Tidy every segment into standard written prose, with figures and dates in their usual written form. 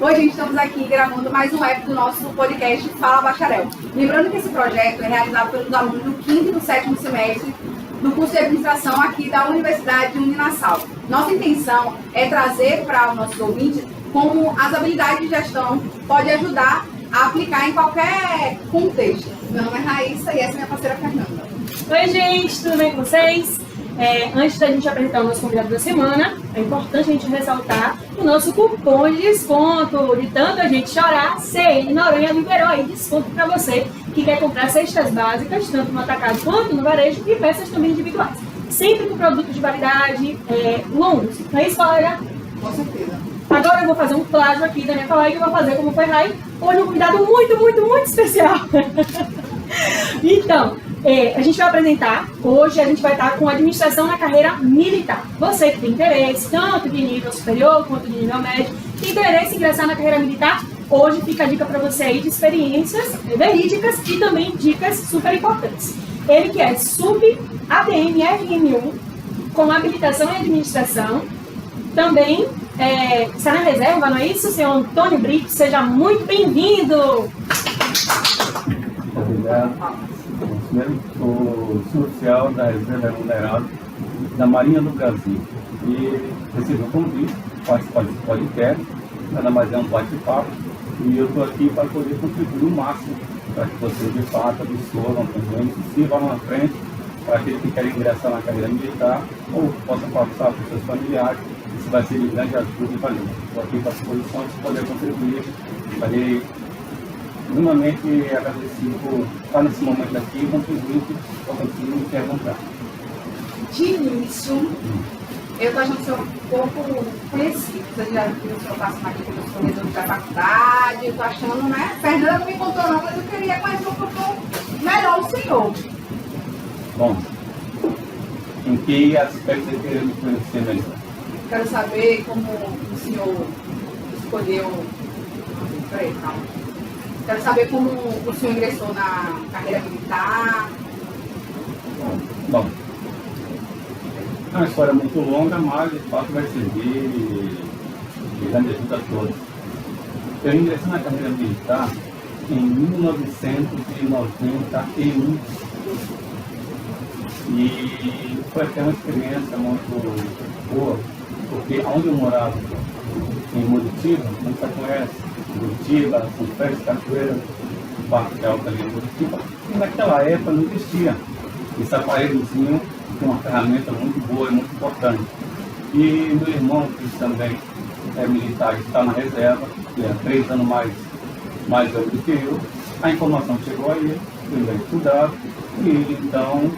Hoje estamos aqui gravando mais um EP do nosso podcast Fala Bacharel. Lembrando que esse projeto é realizado pelos alunos do 5º e do 7º semestre do curso de administração aqui da Universidade de Uninassal. Nossa intenção é trazer para os nossos ouvintes como as habilidades de gestão podem ajudar a aplicar em qualquer contexto. Meu nome é Raíssa e essa é minha parceira Fernanda. Oi, gente, tudo bem com vocês? Antes da gente apresentar o nosso convidado da semana, é importante a gente ressaltar o nosso cupom de desconto. De tanto a gente chorar, CN Noronha liberou aí desconto para você que quer comprar cestas básicas, tanto no atacado quanto no varejo, e peças também individuais. Sempre com produtos de validade longos. Não é isso, colega? Com certeza. Agora eu vou fazer um plágio aqui da minha colega, eu vou fazer como foi Rai, hoje um convidado muito especial. Então, a gente vai apresentar, hoje a gente vai estar com administração na carreira militar. Você que tem interesse, tanto de nível superior quanto de nível médio, tem interesse em ingressar na carreira militar, hoje fica a dica para você aí de experiências verídicas e também dicas super importantes. Ele que é sub-ADM FM1, com habilitação em administração, também está na reserva, não é isso, senhor Antônio Brito? Seja muito bem-vindo! Obrigado. Sou social da Reserva Remunerada da Marinha do Brasil e recebi um convite para participar desse podcast, nada mais é um bate-papo, e eu estou aqui para poder contribuir o máximo para que vocês de fato absorvam também, sirvam na frente para aqueles que querem ingressar na carreira militar ou possam passar para os seus familiares. Isso vai ser de grande ajuda e valor. Estou aqui para a disposição de poder contribuir. Falei extremamente agradecido por estar nesse momento aqui, contribuindo para conseguir me perguntar. De início, eu estou achando o senhor um pouco conhecido. Você já viu o senhor passar aqui pelos corredores da faculdade, eu estou achando, né? Fernanda não me contou não, mas eu queria conhecer um pouco melhor o senhor. Bom, em que aspecto você queria me conhecer melhor? Quero saber como o senhor escolheu... Peraí, calma. Quero saber como o senhor ingressou na carreira militar. Bom, é uma história muito longa, mas de fato vai servir de grande ajuda a todos. Eu ingressei na carreira militar em 1991 e foi até uma experiência muito boa, porque onde eu morava, em Muritiba, não se conhece, Muritiba, São Félix, Cachoeira, Parque Alto ali em Muritiba, e naquela época não existia esse aparelhozinho, que é uma ferramenta muito boa e muito importante. E meu irmão, que também é militar, está na reserva, que é 3 anos mais velho do que eu, a informação chegou a ele vai estudar, e ele então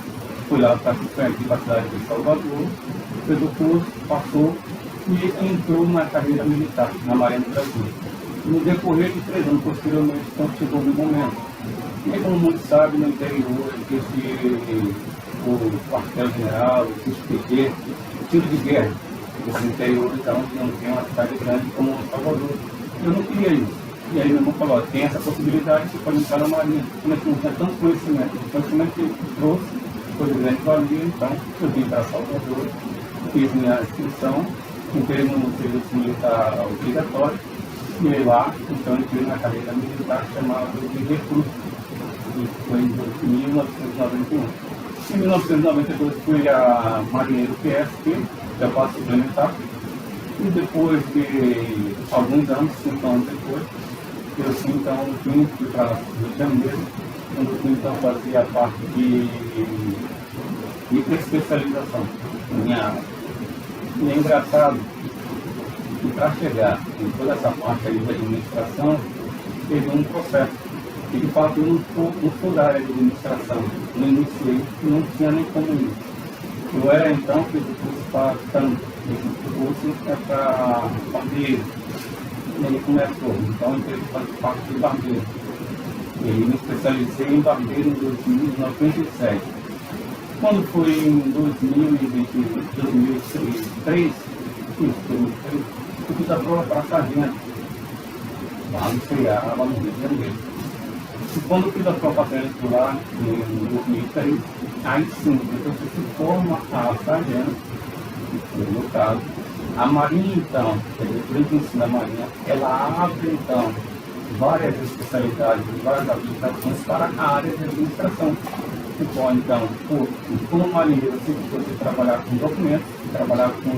foi lá para a cidade de Salvador, fez o curso, passou e entrou na carreira militar, na Marinha do Brasil. No decorrer de 3 anos posteriormente, então chegou o momento. E como muitos sabem, no interior existe o quartel-general, existe o PT, o tiro de guerra. Esse interior, então, não tem uma cidade grande como Salvador. Eu não queria isso. E aí meu irmão falou, tem essa possibilidade, você pode entrar na Marinha. Como é que não tinha tanto conhecimento? O conhecimento que ele trouxe foi de grande valia, então eu vim para Salvador, fiz minha inscrição, entrei no serviço militar obrigatório, e lá, então, entrei na carreira militar chamada de recruta, que foi em 1991. Em 1992 fui a marinheiro PSP, já passo suplementar, e depois de alguns anos, 5 anos depois, eu então fui para o Rio de Janeiro, onde eu então fazia parte de especialização na minha área. E é engraçado que para chegar em toda essa parte aí da administração, teve um processo. E de fato eu não sou da área de administração, não iniciei, não tinha nem como ir. Eu era então, fiz o curso para esse curso é para barbeiro. E aí começou, então eu tive que fazer parte de barbeiro. E aí me especializei em barbeiro em 1997. Quando foi em 2003, eu fiz a prova para sargento, lá no CEA, lá no Rio de Janeiro. E quando eu fiz a prova para sargento lá em 2003, aí sim, então você se forma a sargento, no meu caso, A Marinha, então, durante o ensino da Marinha, ela abre, então, várias especialidades, várias habilitações para a área de administração. Você pode, então, como marinheiro, você trabalhar com documentos, trabalhar com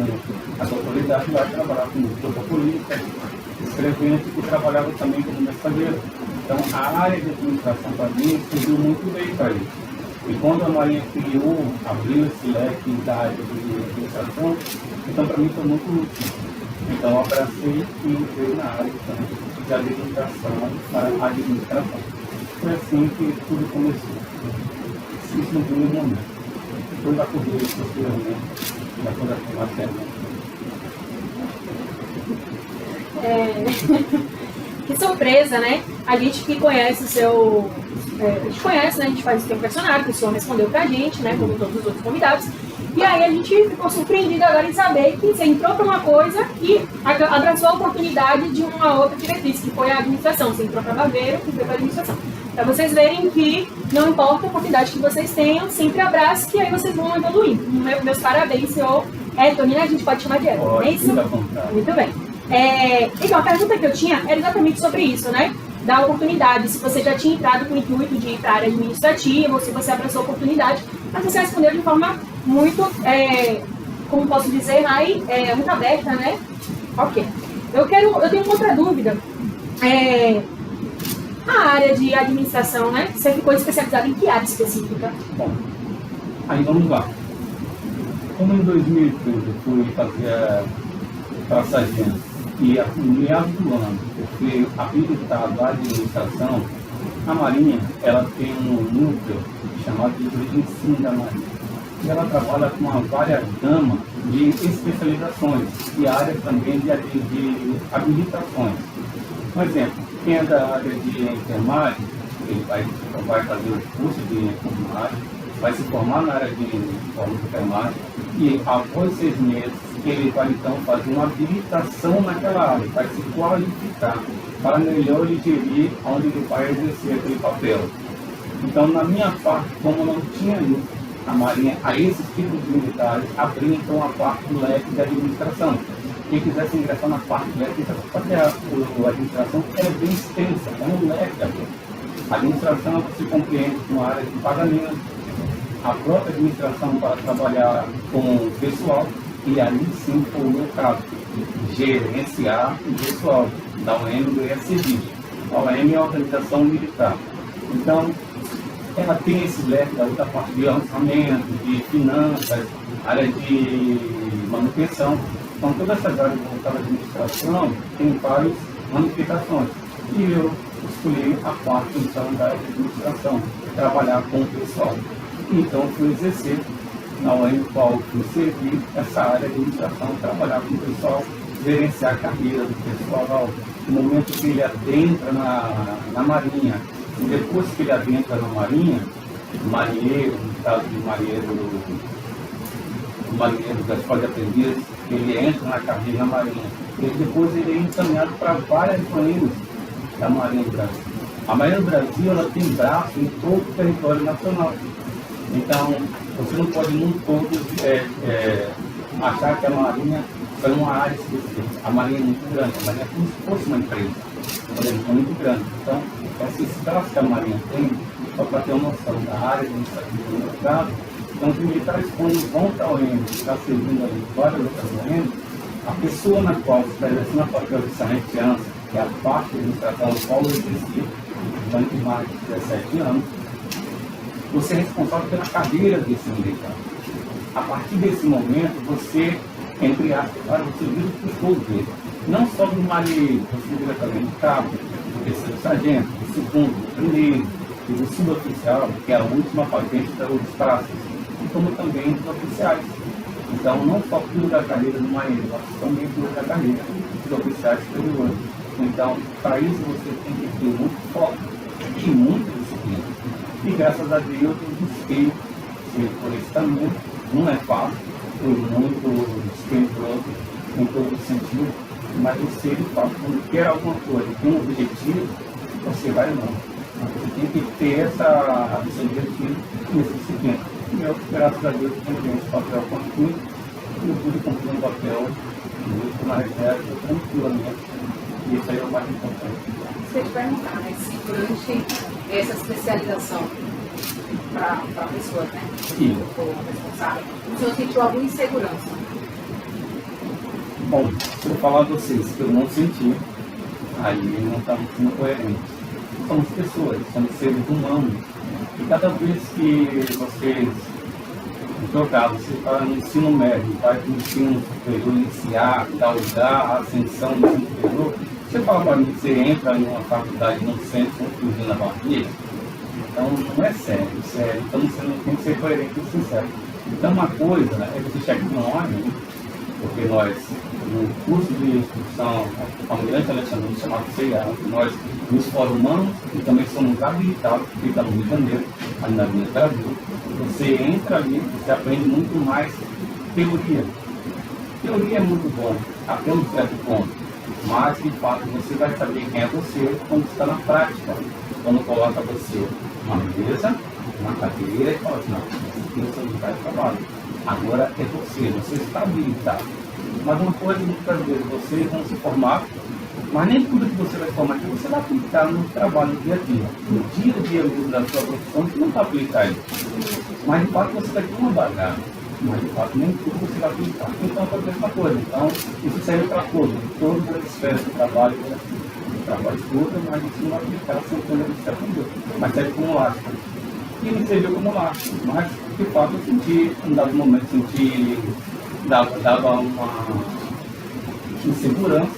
as autoridades, vai trabalhar com protocólista, escrevente, e trabalhava também como mensageiro. Então, a área de administração para mim serviu muito bem para isso. E quando a Marinha criou, abriu esse leque da área de administração, então para mim foi muito útil. Então eu abracei e entrei na área de administração para a administração. Foi assim que tudo começou. Isso no primeiro momento. Depois da corrida, posteriormente, da coisa que nós temos. Que surpresa, né? A gente que conhece o seu... a gente conhece, né? A gente faz o seu personagem, que o senhor respondeu pra gente, né? Como todos os outros convidados. E aí a gente ficou surpreendido agora em saber que você entrou para uma coisa e abraçou a oportunidade de uma outra diretriz, que foi a administração. Você entrou para Baveiro e foi para a administração. Para vocês verem que não importa a oportunidade que vocês tenham, sempre abrace, que aí vocês vão evoluir. Meus parabéns, senhor Tony, né? A gente pode chamar de Edson, é isso? Muito bem. Então, a pergunta que eu tinha era exatamente sobre isso, né? Da oportunidade, se você já tinha entrado com o intuito de ir para a área administrativa, ou se você abraçou a oportunidade, mas você respondeu de forma muito, como posso dizer, aí, muito aberta, né? Ok. Eu tenho uma outra dúvida. A área de administração, né? Você ficou especializado em que área específica? Bom, aí vamos lá. Como em 2013 eu fui fazer para sargento, e a meados do ano eu fui habilitado à administração, a Marinha ela tem um núcleo chamado de ensino da Marinha. E ela trabalha com uma várias gama de especializações e áreas também de habilitações. Por exemplo, quem é da área de enfermagem, ele vai fazer o curso de enfermagem, vai se formar na área de enfermagem e após 6 meses ele vai então fazer uma habilitação naquela área, vai se qualificar para melhor ele gerir onde ele vai exercer aquele papel. Então, na minha parte, como não tinha a Marinha a esses tipos de militares, abria então a parte do leque de administração. Quem quisesse ingressar na parte do leque, porque a administração é bem extensa, é um leque ali. A administração se compreende com a área de pagamento, a própria administração para trabalhar com o pessoal, e aí sim, por meu caso, gerenciar o pessoal da OM do ESCD. A OM é a organização militar. Então, ela tem esse leque da outra parte de lançamento, de finanças, área de manutenção. Então, todas essas áreas voltadas à administração têm várias ramificações. E eu escolhi a parte então, da administração, trabalhar com o pessoal. Então, fui exercer na OM, qual fui servir essa área de administração, trabalhar com o pessoal, gerenciar a carreira do pessoal, no momento que ele adentra na Marinha. E depois que ele adentra na Marinha, o marinheiro, no caso de marinheiro da Escola de Aprendizes, ele entra na carreira na Marinha. E depois ele é encaminhado para várias marinhas da Marinha do Brasil. A Marinha do Brasil ela tem braço em todo o território nacional. Então, você não pode num todo achar que a Marinha é uma área específica. A Marinha é muito grande, a Marinha é como se fosse uma empresa. É muito grande. Então, esse espaço que a Marinha tem, só para ter uma noção da área administrativa do mercado, então os militares, quando vão para a OM, está servindo ali várias outras OM, a pessoa na qual você está exercendo a papel de sargenteança, que é a parte da administração do qual eu exerci durante mais de 17 anos, você é responsável pela carreira desse militar. A partir desse momento, você, entre aspas, você vira o todo dele. Não só do marinheiro, você vira também do cabo, do terceiro sargento, do segundo, do primeiro, e do suboficial, que é a última patente dos praças, e como também dos oficiais. Então, não só cuida da carreira do marinheiro, mas também cuida da carreira dos oficiais superiores. Então, para isso, você tem que ter muito foco e muita disciplina. E graças a Deus eu busquei por esse caminho. Não é fácil, foi muito dispendioso em todo sentido, mas você de fato, quando quer alguma coisa, tem um objetivo, você vai não. Você tem que ter esse objetivo e essa disciplina. E eu, graças a Deus, tenho esse papel contigo e eu pude cumprir um papel muito na reserva, tranquilamente. E isso aí é o mais importante. Você te perguntar, né? Se durante essa especialização para a pessoa, né? Sim. For responsável, o senhor sentiu alguma insegurança? Bom, se eu falar a vocês que eu não senti, aí não estamos sendo coerentes. Somos pessoas, somos seres humanos. E cada vez que vocês, no seu caso, você está no ensino médio, vai para o ensino superior iniciar, galgar a ascensão do ensino superior, você fala para mim que você entra em uma faculdade no centro, com tudo na barriga, então não é sério, sério. Então você não tem que ser coerente e sincero. Então uma coisa é você chegar no homem, porque nós, no curso de instrução, a Almirante Alexandre, chamado CEA, nós nos formamos e também somos habilitados, porque está no Rio de Janeiro, ali na Avenida Brasil. Você entra ali, você aprende muito mais teoria. Teoria é muito bom, até um certo ponto. Mas, de fato, você vai saber quem é você quando está na prática. Quando coloca você uma mesa, uma cadeira e fala assim, não, esse aqui é o seu lugar de trabalho. Agora é você está habilitado. Mas uma coisa, muitas vezes, vocês vão se formar, mas nem tudo que você vai formar aqui você vai aplicar no trabalho, no dia a dia. No dia a dia mesmo da sua profissão, você não vai aplicar isso. Mas, de fato, você vai ter uma bagagem. Mas, de fato, nem tudo você vai aplicar. Então, é a mesma coisa. Então, isso serve para todas as esferas do trabalho. O trabalho estuda, mas isso não vai aplicar sem quando você aprendeu. Mas serve como lastro. E me serviu como lastro. Mas, de fato, eu senti, em dado momento, dava uma insegurança,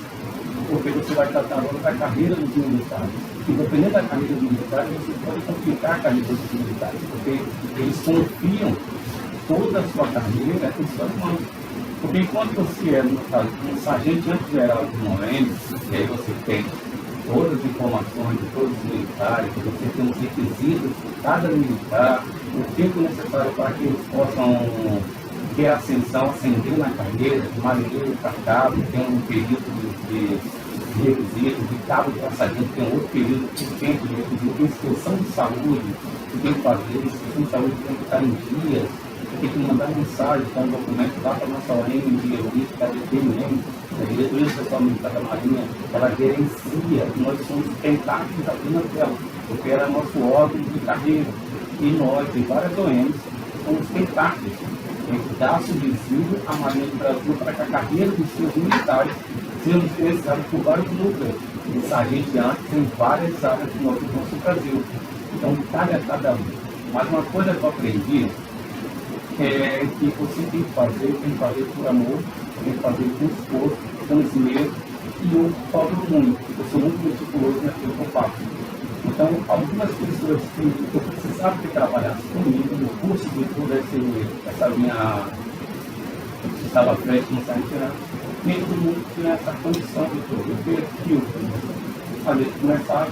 porque você vai tratar agora da carreira dos militares. E dependendo da carreira dos militares, você pode complicar a carreira dos militares, porque eles confiam toda a sua carreira em suas mãos. Porque enquanto você é, no caso, um sargento geral de Moreno, e aí você tem todas as informações de todos os militares, você tem os requisitos de cada militar, o tempo necessário para que eles possam ter ascensão, ascender na carreira, de marinheiro para cabo, tem um período de requisitos, de cabo para sargento, tem outro período de tempo de requisitos, tem inspeção de saúde, que tem que fazer, inspeção de saúde tem que estar em dias, tem que mandar mensagem com um documento lá para a nossa ONM de elite, da DPM, a Diretoria Social Militar da Marinha, ela gerencia, nós somos tentáculos apenas dela, porque era nosso órgão de carreira. E nós, em várias ONGs, somos tentáculos. A gente dá subsídio à Marinha do Brasil para que a carreira dos seus militares seja diferenciada por vários núcleos. E sargento antes tem várias áreas do nosso Brasil. Então, cada um. Mas uma coisa que eu aprendi é que você tem que fazer por amor, tem que fazer com esforço, conhecimento, e eu cobro muito, eu sou muito meticuloso naquilo que eu faço. Então, algumas pessoas que eu precisava que trabalhasse comigo no curso de toda essa minha, eu precisava à frente no Santiago, nem todo mundo tinha essa condição de tudo. Eu perdi a gente começava,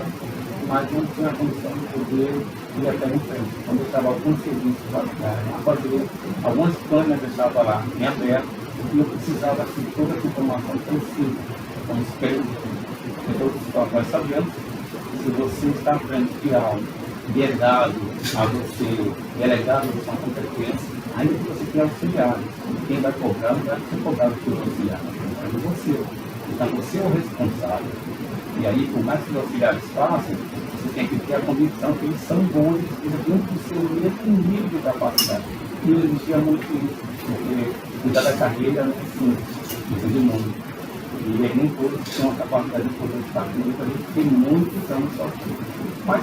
mas não tinha a condição de poder ir até em frente. Quando eu estava alguns serviços a fazer, algumas câmeras eu estava lá em aberto, e eu precisava de toda essa informação precisa, como espelho. Então, nós sabemos, se você está à frente de algo, e é dado a você, e é legado a sua competência, ainda que você tenha auxiliares, quem vai cobrar não vai ser cobrado por auxiliares, é você. Então, você é o responsável. E aí, por mais que os auxiliares façam, você tem que ter a convicção que eles são bons, eles têm o seu mesmo nível de capacidade. E eu existia muito isso, porque cuidar da carreira não é simples, exige muito. E aí nem todos têm a capacidade de poder estar comigo, a gente tem muitos anos só. Mas,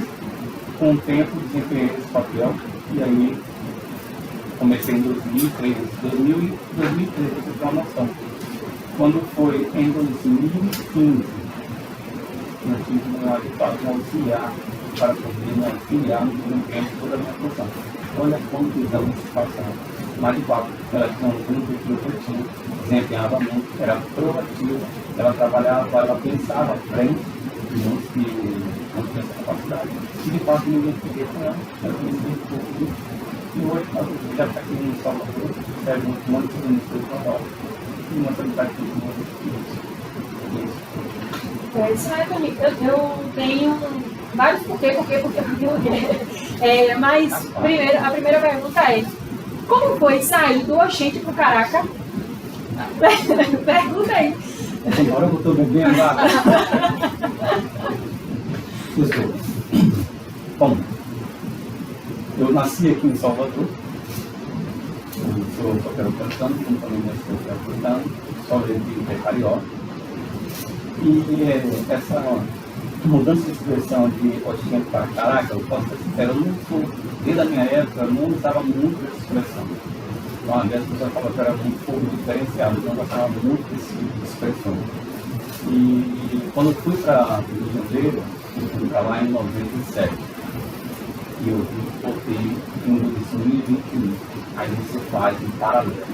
com o tempo, desempenhei esse papel, e aí comecei em 2013, para você ter uma noção. Quando foi em 2015, eu tive uma auxiliar para poder me auxiliar no desempenho de toda a minha função. Olha como fizemos esse passado. Mas, de fato, ela tinha um grupo que eu tinha, desempenhava muito, era proativa, ela trabalhava, ela pensava à frente, não tinha essa capacidade. E, de fato, me identifiquei com ela, ela me identificou comigo. E hoje, já está aqui no Salvador, serve um monte de ministro de trabalho. E uma sanidade que Isso é comigo. Eu tenho vários porquê. Mas a primeira pergunta é: como foi sair do Oxente para o Caraca Pergunta aí. Agora eu estou bebendo lá. Desculpa. Bom, eu nasci aqui em Salvador. Eu sou soteropolitano, como também sou soteropolitano, sou de carioca. E essa mudança de expressão de oxente para caraca, eu posso ser sincero, eu não sou, desde a minha época, eu não usava muito essa expressão. Então, às vezes, as pessoas falavam que eu era muito pouco diferenciado, eu não gostava muito desse tipo de expressão. E quando eu fui para o Rio de Janeiro, eu fui para lá em 97. E eu voltei em 2021. Aí você faz um paralelo.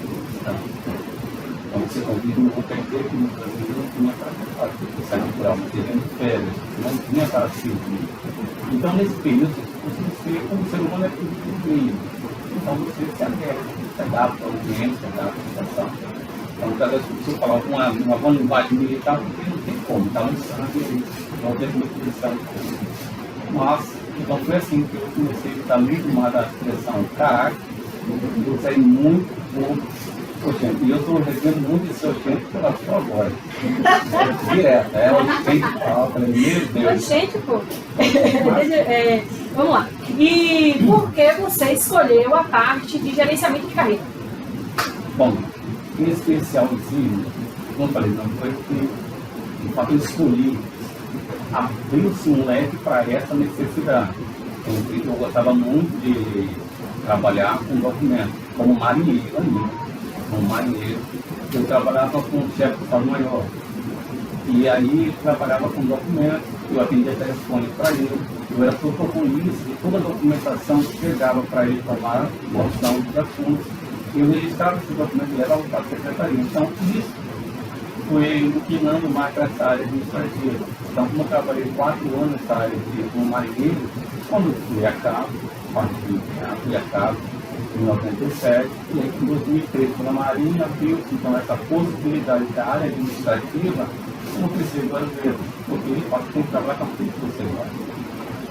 Então você convive no tempo inteiro que no Brasil não tinha para isso é natural, mas teve férias, não tinha para se ouvir. Então nesse período você, como ser humano, é tudo meio. Então você se adapta ao ambiente, se adapta à situação. Então, cada vez que você falar uma boa linguagem militar, porque não tem como, está no sangue, não tem definição. Mas, então foi assim que eu comecei a estar muito mais da expressão caraca, eu saí muito oxente. E eu estou recebendo muito esse oxente pela sua voz. Direto, oxente e tal, falei, meu Deus. Oxente, pô. Vamos lá. E por que você escolheu a parte de gerenciamento de carreira? Bom, em especial assim, como eu falei, não foi que de fato eu escolhi, abriu-se um leque para essa necessidade. Eu gostava muito de trabalhar com documentos, como marinheiro ainda. Como marinheiro, eu trabalhava com o chefe do Estado-Maior. E aí trabalhava com documentos, eu atendia telefone para ele, eu era protocolista de toda a documentação que chegava para ele tomar noção dos assuntos. Eu registrava esses documentos e levava para a secretaria. Então, isso foi inclinando mais para essa área administrativa. Então, como eu trabalhei 4 anos nessa área como marinheiro, quando eu fui a cabo, fui a cabo em 97, e aí em 2013, pela Marinha, abriu então essa possibilidade da área administrativa, como crescer 2 vezes, porque ele tem que trabalhar com aquilo que você gosta.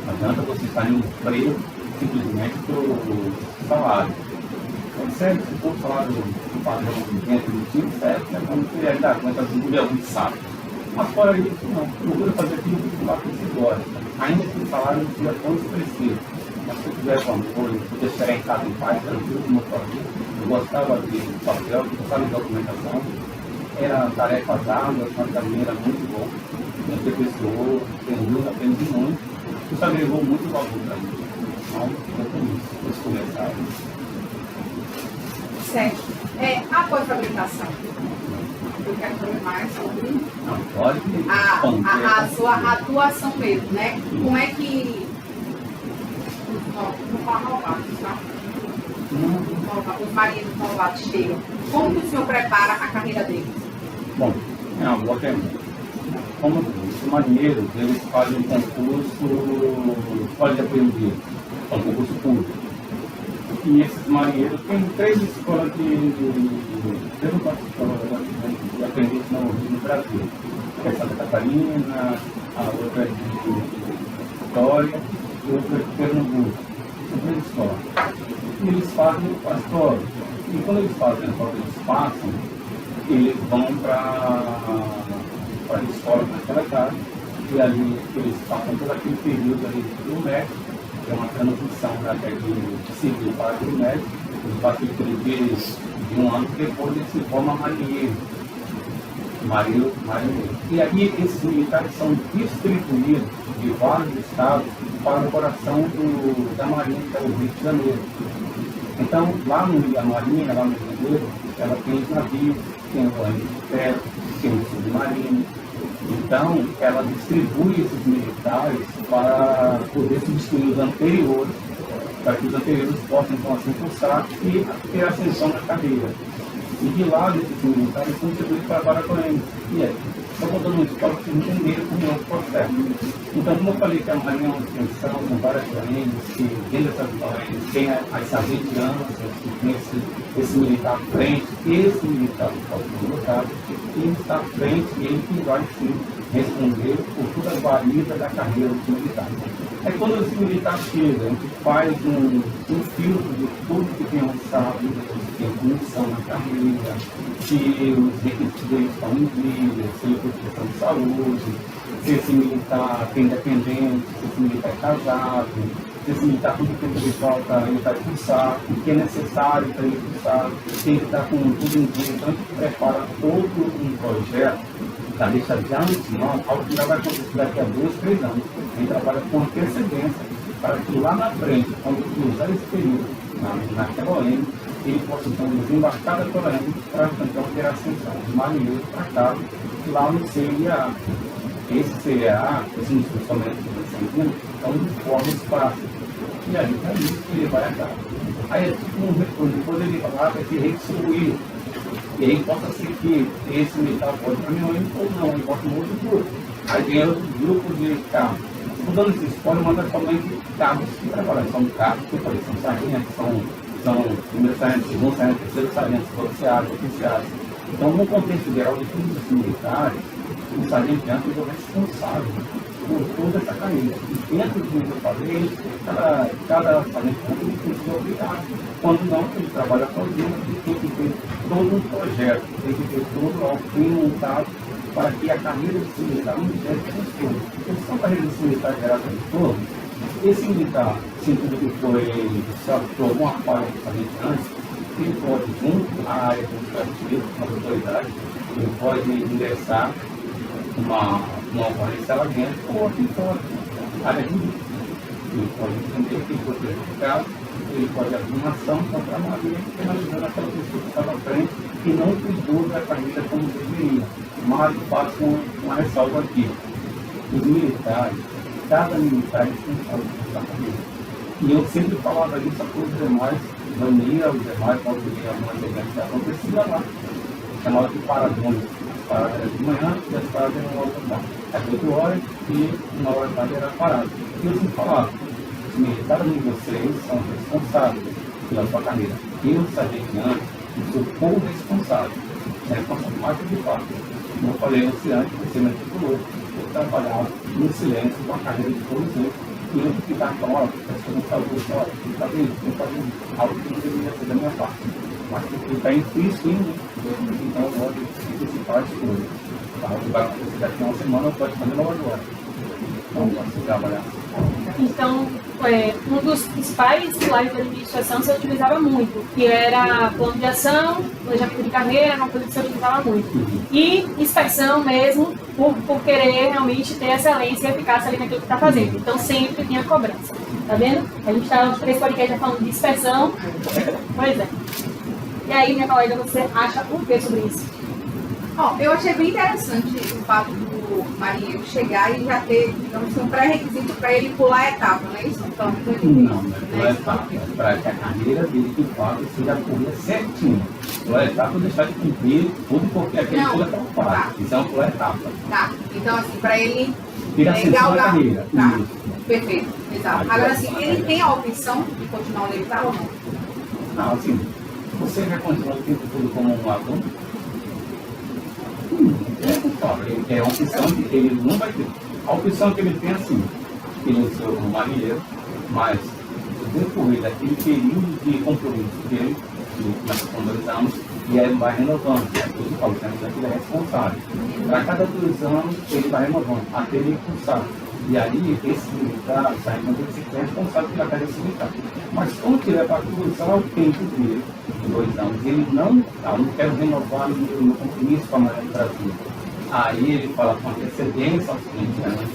Não adianta você estar em um emprego simplesmente pelo salário. Então, certo, se for falar do padrão dentro do time, certo, né? Como que ele dá conta de engolhar um saco. Mas fora isso, não. Procura fazer aquilo que você gosta. Ainda que o salário não seja tão expressivo. Mas se eu tiver com amor, eu poder chegar em casa em paz, tranquilo, como eu falei, eu gostava de papel, eu gostava de documentação. Era tarefa dada, mas também era muito bom. Me aperfeiçoou, aprendi muito. Isso agregou muito valor para mim. Então, eu com isso, vou começar. Certo. Após a fabricação, eu quero saber mais sobre Não, pode a sua atuação mesmo, né? Como é que... Não falar malvados, tá? Os marinheiros malvados chegam. Como que o senhor prepara a carreira deles? Bom, é uma boa pergunta. Como os marinheiros, eles fazem um concurso, pode aprendiz, um concurso público. E esses marinheiros têm 3 escolas de aprendiz no Brasil. Que é Santa Catarina, a outra é de Vitória e outra é de Pernambuco. São 3 escolas. E eles fazem as provas. E quando eles fazem as provas, eles passam, eles vão para a escola naquela casa, e ali eles passam todo aquele período ali do médico, que é uma transição da de civil para o médico, eles passam aquele período de 1 ano, depois eles se formam marinheiro. E aí esses militares são distribuídos de vários estados para o coração da Marinha, que é o Rio de Janeiro. Então, lá no Marinha, lá no Rio de Janeiro, ela tem os navios, tem o ônibus de ferro, tem o submarino. Então, ela distribui esses militares para poder substituir os anteriores, para que os anteriores possam, então, assim, cursar e ter ascensão na carreira. E de lá, desses militares, são distribuídos para Baracoense. E aí? Estou contando uma história para vocês entenderem como é o processo. Então, como eu falei que a Marinha é uma extensão, são várias correntes, que dentro dessas correntes tem as sargentianas, que tem esse militar à frente, esse militar pode ser colocado, e ele está à frente, e ele que vai sim responder por toda a guarida da carreira do militar. Aí quando esse militar chega, a gente faz um filtro de tudo que tem alçado, se tem condição na carreira, se os requisitos dele estão em dia, se ele tem questão de saúde, se esse militar tem dependente, se esse militar é casado, se esse militar tudo que ele falta, ele está cursado, o que é necessário para ele cursar, se ele está com tudo em dia. Então a gente prepara todo um projeto da deixa de antemão, algo que já vai acontecer daqui a 2, 3 anos. A gente trabalha com antecedência para que lá na frente, quando cruzar esse período naquela OM, ele possa então desembarcar daquela OM para então ter ascensão de marinheiro para cá, lá no CIA. Esse CIA, esse instrumento que você entende, é um forma espaço. E aí é isso que ele vai acabar. Aí é tipo um retorno, depois ele vai se redistribuir. E aí possa ser que esse militar pode para mim ou não, ele pode no outro grupo. Aí vem outro grupo de cabos. Mudando esse spoiler, manda somente cabos que trabalham. São cabos que são sargentos, são primeiros sargentos, segundos sargentos, terceiros sargentos, oficiais, oficiais. Então, no contexto geral de todos os militares, o sargento é o responsável por toda essa carreira. E dentro do que eu falei, cada sargento tem que ser obrigado. Quando não, ele trabalha sozinho, ele tem que ter todo um projeto, tem que ter todo o fim montado para que a carreira de militar não seja transtorno. Porque se a carreira de militar gerar transtorno, esse militar, sentindo que foi, sabe, por alguma falha que sargento antes, ele pode, junto à área administrativa, com as autoridades, ele pode ingressar uma ocorrência lá dentro ou aqui fora, área jurídica. Ele pode entender que foi prejudicado, ele pode abrir uma ação contra a Maria, penalizando aquela pessoa que estava à frente e não cuidou da carreira como deveria. Mas faço uma ressalva aqui. Os militares, cada militar tem que fazer essa carreira. E eu sempre falava isso a todos os demais, Vania, os demais, quando tinha alguma eventos que acontecia lá. Chamava de paradões. As paradas eram de manhã e as paradas eram logo da tarde. Às 8 horas e 1 hora da tarde era parada. E eu sempre falava, os militares de vocês são responsáveis pela sua carreira. Eu, sargento, sou corresponsável. É responsável mais do que fato. Como eu falei antes, você me articulou. Eu trabalhava no silêncio com a carreira de todos eles. E eu ficar falando, olha, as pessoas não sabem isso, olha, tem que fazer isso, tem que fazer algo que não deveria ser da minha parte. Mas porque está em frio, né? Então eu vou antecipar as coisas. O que vai acontecer daqui a uma semana pode fazer logo agora. Então, você trabalhar. Então, um dos principais pilares da administração se utilizava muito, que era plano de ação, planejamento de carreira, era uma coisa que se utilizava muito. E inspeção mesmo, por querer realmente ter excelência e eficácia ali naquilo que está fazendo. Então, sempre tinha cobrança. Tá vendo? A gente está nos 3 podcasts já falando de inspeção. Pois é. E aí, minha colega, você acha o que sobre isso? Eu achei bem interessante o fato do marinheiro chegar e já ter, digamos, um pré-requisito para ele pular a etapa, não é isso? Então, não é etapa. Para que a carreira dele, de fato, seja corrida certinho. Pular etapa, deixar de cumprir tudo, porque aquele pula tão fácil. Isso é uma pular etapa. Tá. Então, assim, para ele ter ascensão na carreira. Tá. Perfeito. Exato. Agora, assim, ele tem a opção de continuar onde ele está ou não? Não, assim, você vai continuar o tempo todo como um aluno? É uma opção que ele não vai ter. A opção que ele tem assim, ele é o marinheiro, mas no decorrer daquele período de compromisso dele, que começa com 2 anos, e aí ele vai renovando. Eu falo que ele é responsável. Para cada 2 anos, ele vai renovando, até ele cursar. E aí, esse militar, sai quando ele se responsável pela carreira militar. Mas quando tiver para cruzar o tempo dele, 2 anos, ele não quero renovar o meu compromisso com a Marinha do Brasil. Aí ele fala com antecedência ao seguinte ano,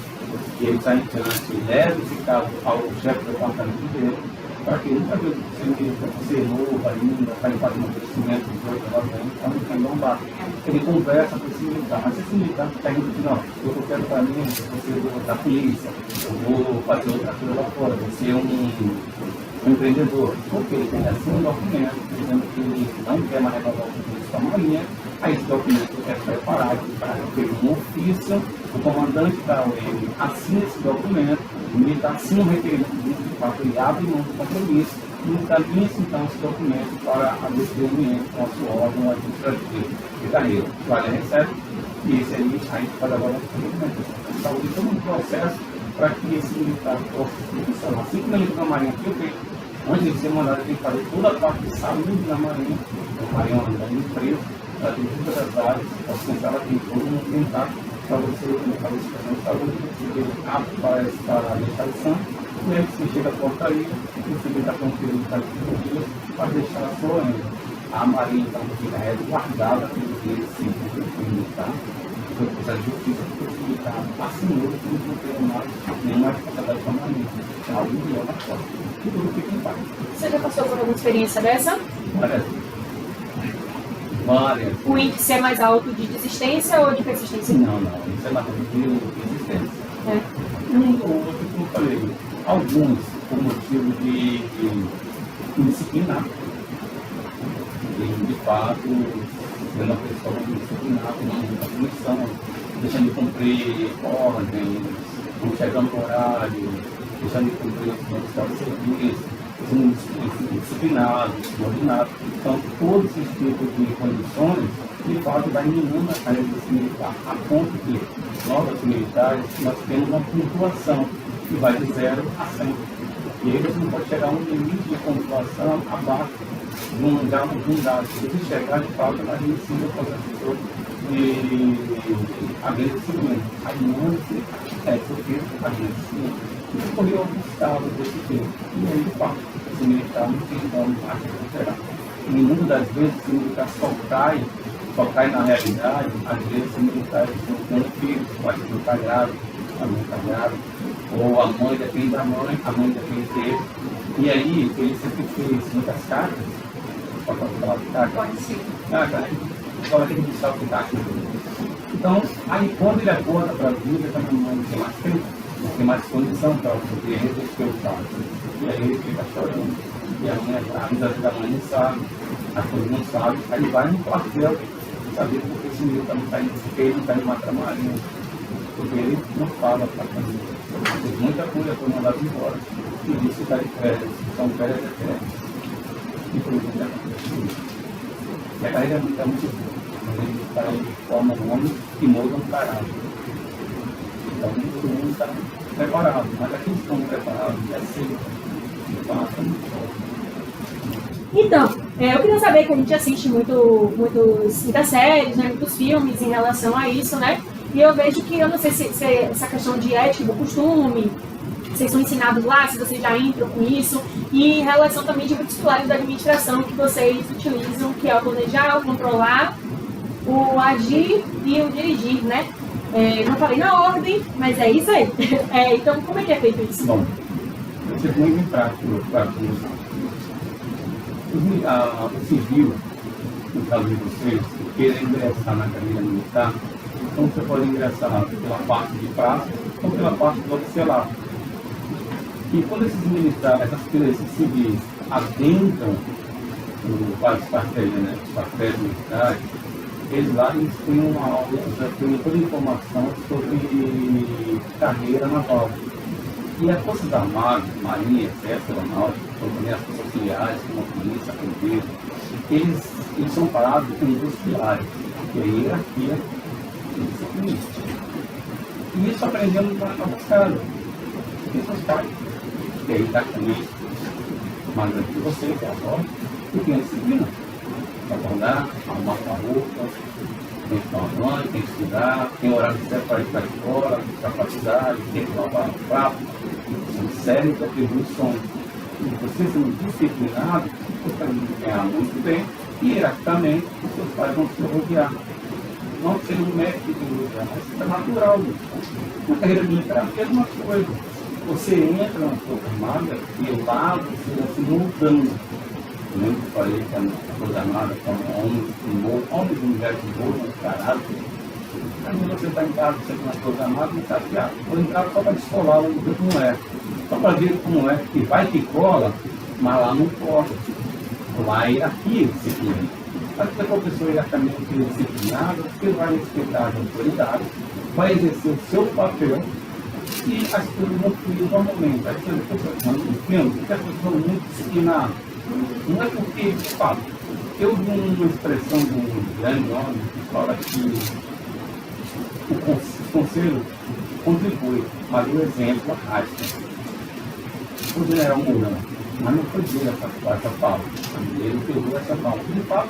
que ele está em diante, leva esse caso ao chefe do departamento dele, para que ele sabe que ser novo ainda, está em fase de crescimento, 18, 19 anos, está no caminho lombar. Ele conversa com esse militar, mas esse militar está indo aqui, não, eu quero para mim, você vou da polícia, eu vou fazer outra coisa lá fora, você é um empreendedor. Porque ele tem assim um documento dizendo que ele não quer mais renovar o compromisso com a Marinha, aí esse documento é preparado para ter um ofício, o comandante da OM assina esse documento, o militar assina um requerimento de 24 e abre mão do compromisso, e encaminha-se então esse documento para a desenvolvimento do nosso órgão administrativo de carreira. O área recebe, e esse aí a gente faz agora o requerimento de saúde, todo um processo para que esse militar possa funcionar. Assim como ele entra na Marinha, antes de ser mandado, ele tem que fazer toda a parte de saúde da Marinha, a Marinha é uma empresa, ela tem todas as áreas, ela tem todo um contato para você fazer a situação de saúde, você apto para a legislação, e aí você chega a portaria, você está conferindo para os dias para deixar a sua a Marinha então fica resguardada pelo civil militar, porque a justiça militar assinou que não tem mais nenhuma responsabilidade com a Marinha. Algo de uma forma. E tudo fica em paz. Você já passou por alguma experiência dessa? Várias. O índice é mais alto de desistência ou de persistência? Não, isso é mais alto de resistência. Um ou outro, como eu falei, alguns por motivo de indisciplinar. De fato, sendo uma pessoa disciplinada, uma punição, deixando de cumprir ordens, não chegando no horário, deixando de cumprir os estados de serviço, sendo disciplinados, subordinados. Então, todos esses tipos de condições, de fato, vai minando a carreira desse militar, a ponto que nós, militares, nós temos uma pontuação que vai de 0 a 100. E aí você não pode chegar a um limite de pontuação abaixo de um dado. Se você chegar, de fato, ela ensina para as pessoas de agradecimento. A dinâmica é porque agradecimento. Isso correu alguns casos desse tipo. E aí, de fato, esse militar não tem como recuperar. E muitas das vezes, esse militar só cai na realidade, às vezes, esse militar tem um filho, pode estar grave, a mãe está grávida, ou a mãe depende da mãe, a mãe depende dele. E aí, ele sempre fez muitas cartas. Pode falar de cartas? Pode sim. Agora tem que deixar o que está aqui. Então, aí quando ele acorda para a vida, também não tem mais tempo, não tem mais condição para poder resolver o caso. E aí ele fica chorando. E a mãe, a amizade da mãe não sabe, a coisa não sabe. Aí ele vai no quartel, saber porque esse menino não está indo matar a Marinha. Porque ele não fala para a família. Tem muita coisa foi mandado embora. E isso está de férias, são férias de férias. E por isso e a carreira é muito boa. Ele está aí de forma um homem que muda um caráter. Então todo mundo está preparado, mas aqui estão preparados, é cedo. Então, eu queria saber que a gente assiste muitas séries, né, muitos filmes em relação a isso, né? E eu vejo que, eu não sei se essa questão de ética do costume, vocês são ensinados lá, se vocês já entram com isso, e em relação também de muitos pilares da administração que vocês utilizam, que é o planejar, o controlar, o agir e o dirigir, né? Não falei na ordem, mas é isso aí. Então, como é que é feito isso? Bom, eu sempre muito prático para começar. O civil, no caso de vocês, que queiram ingressar na carreira militar, então você pode ingressar pela parte de praça ou pela parte do oficialato. E quando esses militares, esses civis, adentram vários quartéis, né, os quartéis militares, eles lá têm uma aula, já têm toda a informação sobre carreira naval. E as Forças Armadas, Marinha, Exército, Aeronáutica, também as Forças Auxiliares, como a Polícia, a Bombeiro, eles são parados em 2 pilares, que é a hierarquia e a disciplina. E isso aprendemos na nossa casa. Tem seus pais, que aí está comigo, mas aqui você é a voz, e tem a disciplina. Para acordar, arrumar sua roupa, tem que tomar banho, tem que estudar, tem horário certo para ir para a escola, capacidade, tem que lavar o prato. São sérias atribuições. E você sendo disciplinado, você vai ganhar muito bem, e hierarquicamente os seus pais vão se rodear. Não sendo um médico de rodear, mas isso é natural. Na carreira militar é a mesma coisa. Você entra na sua armada e lá você vai se moldando. Eu lembro que eu falei que a Força Armada são homens e mulheres que moldam o caráter. Aí você está em casa, você está na Força Armada, não sabe que vou entrar só para descolar o que não é. Só para ver como é, que vai que cola, mas lá não cola. Lá é hierarquia disciplina. Mas se for uma pessoa hierarquicamente disciplinada, você vai respeitar as autoridades, vai exercer o seu papel e as coisas vão fluir normalmente. Aí você não entende porque as pessoas são muito disciplinadas. Não é porque, de fato, eu vi uma expressão de um grande homem que fala que os conselhos contribui, mas o exemplo arrasta. O general Mourão, mas não foi dele essa fala. Ele pegou essa fala. De fato,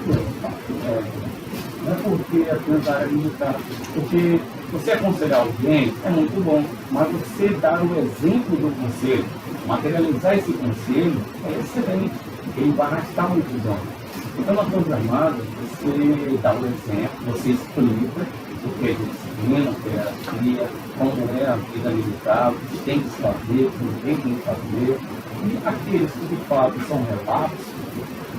não é porque apenas a área militar. Porque você aconselhar alguém é muito bom, mas você dar o exemplo do conselho, materializar esse conselho, é excelente. Ele vai arrastar muitos anos. Então, na programada, você dá o exemplo, você explica o que é disciplina, o que é hierarquia, como é a vida militar, o que tem que se fazer, o que ninguém tem que fazer. E aqueles que de fato são relatos,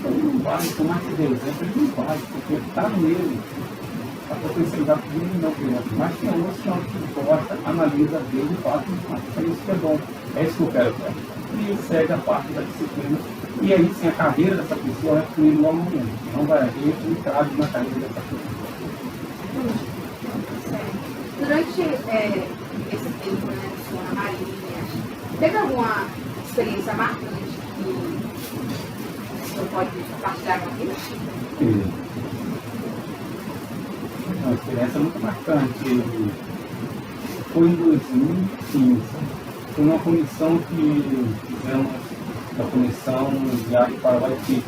ele não vale, por mais que dê exemplo, ele não vale, porque está nele. A potencialidade dele não criança. Mas tem outros que gosta, analisa bem de fato, é isso que é bom. É isso que eu quero ver. E segue a parte da disciplina. E aí sim a carreira dessa pessoa é fluir no momento. Não vai haver entrave na carreira dessa pessoa. Durante esse tempo, né, na Marinha, teve alguma experiência marcante que você pode compartilhar com a gente? Uma experiência muito marcante. Foi em 2015. Foi uma comissão que fizemos, a comissão viagem para o Haiti.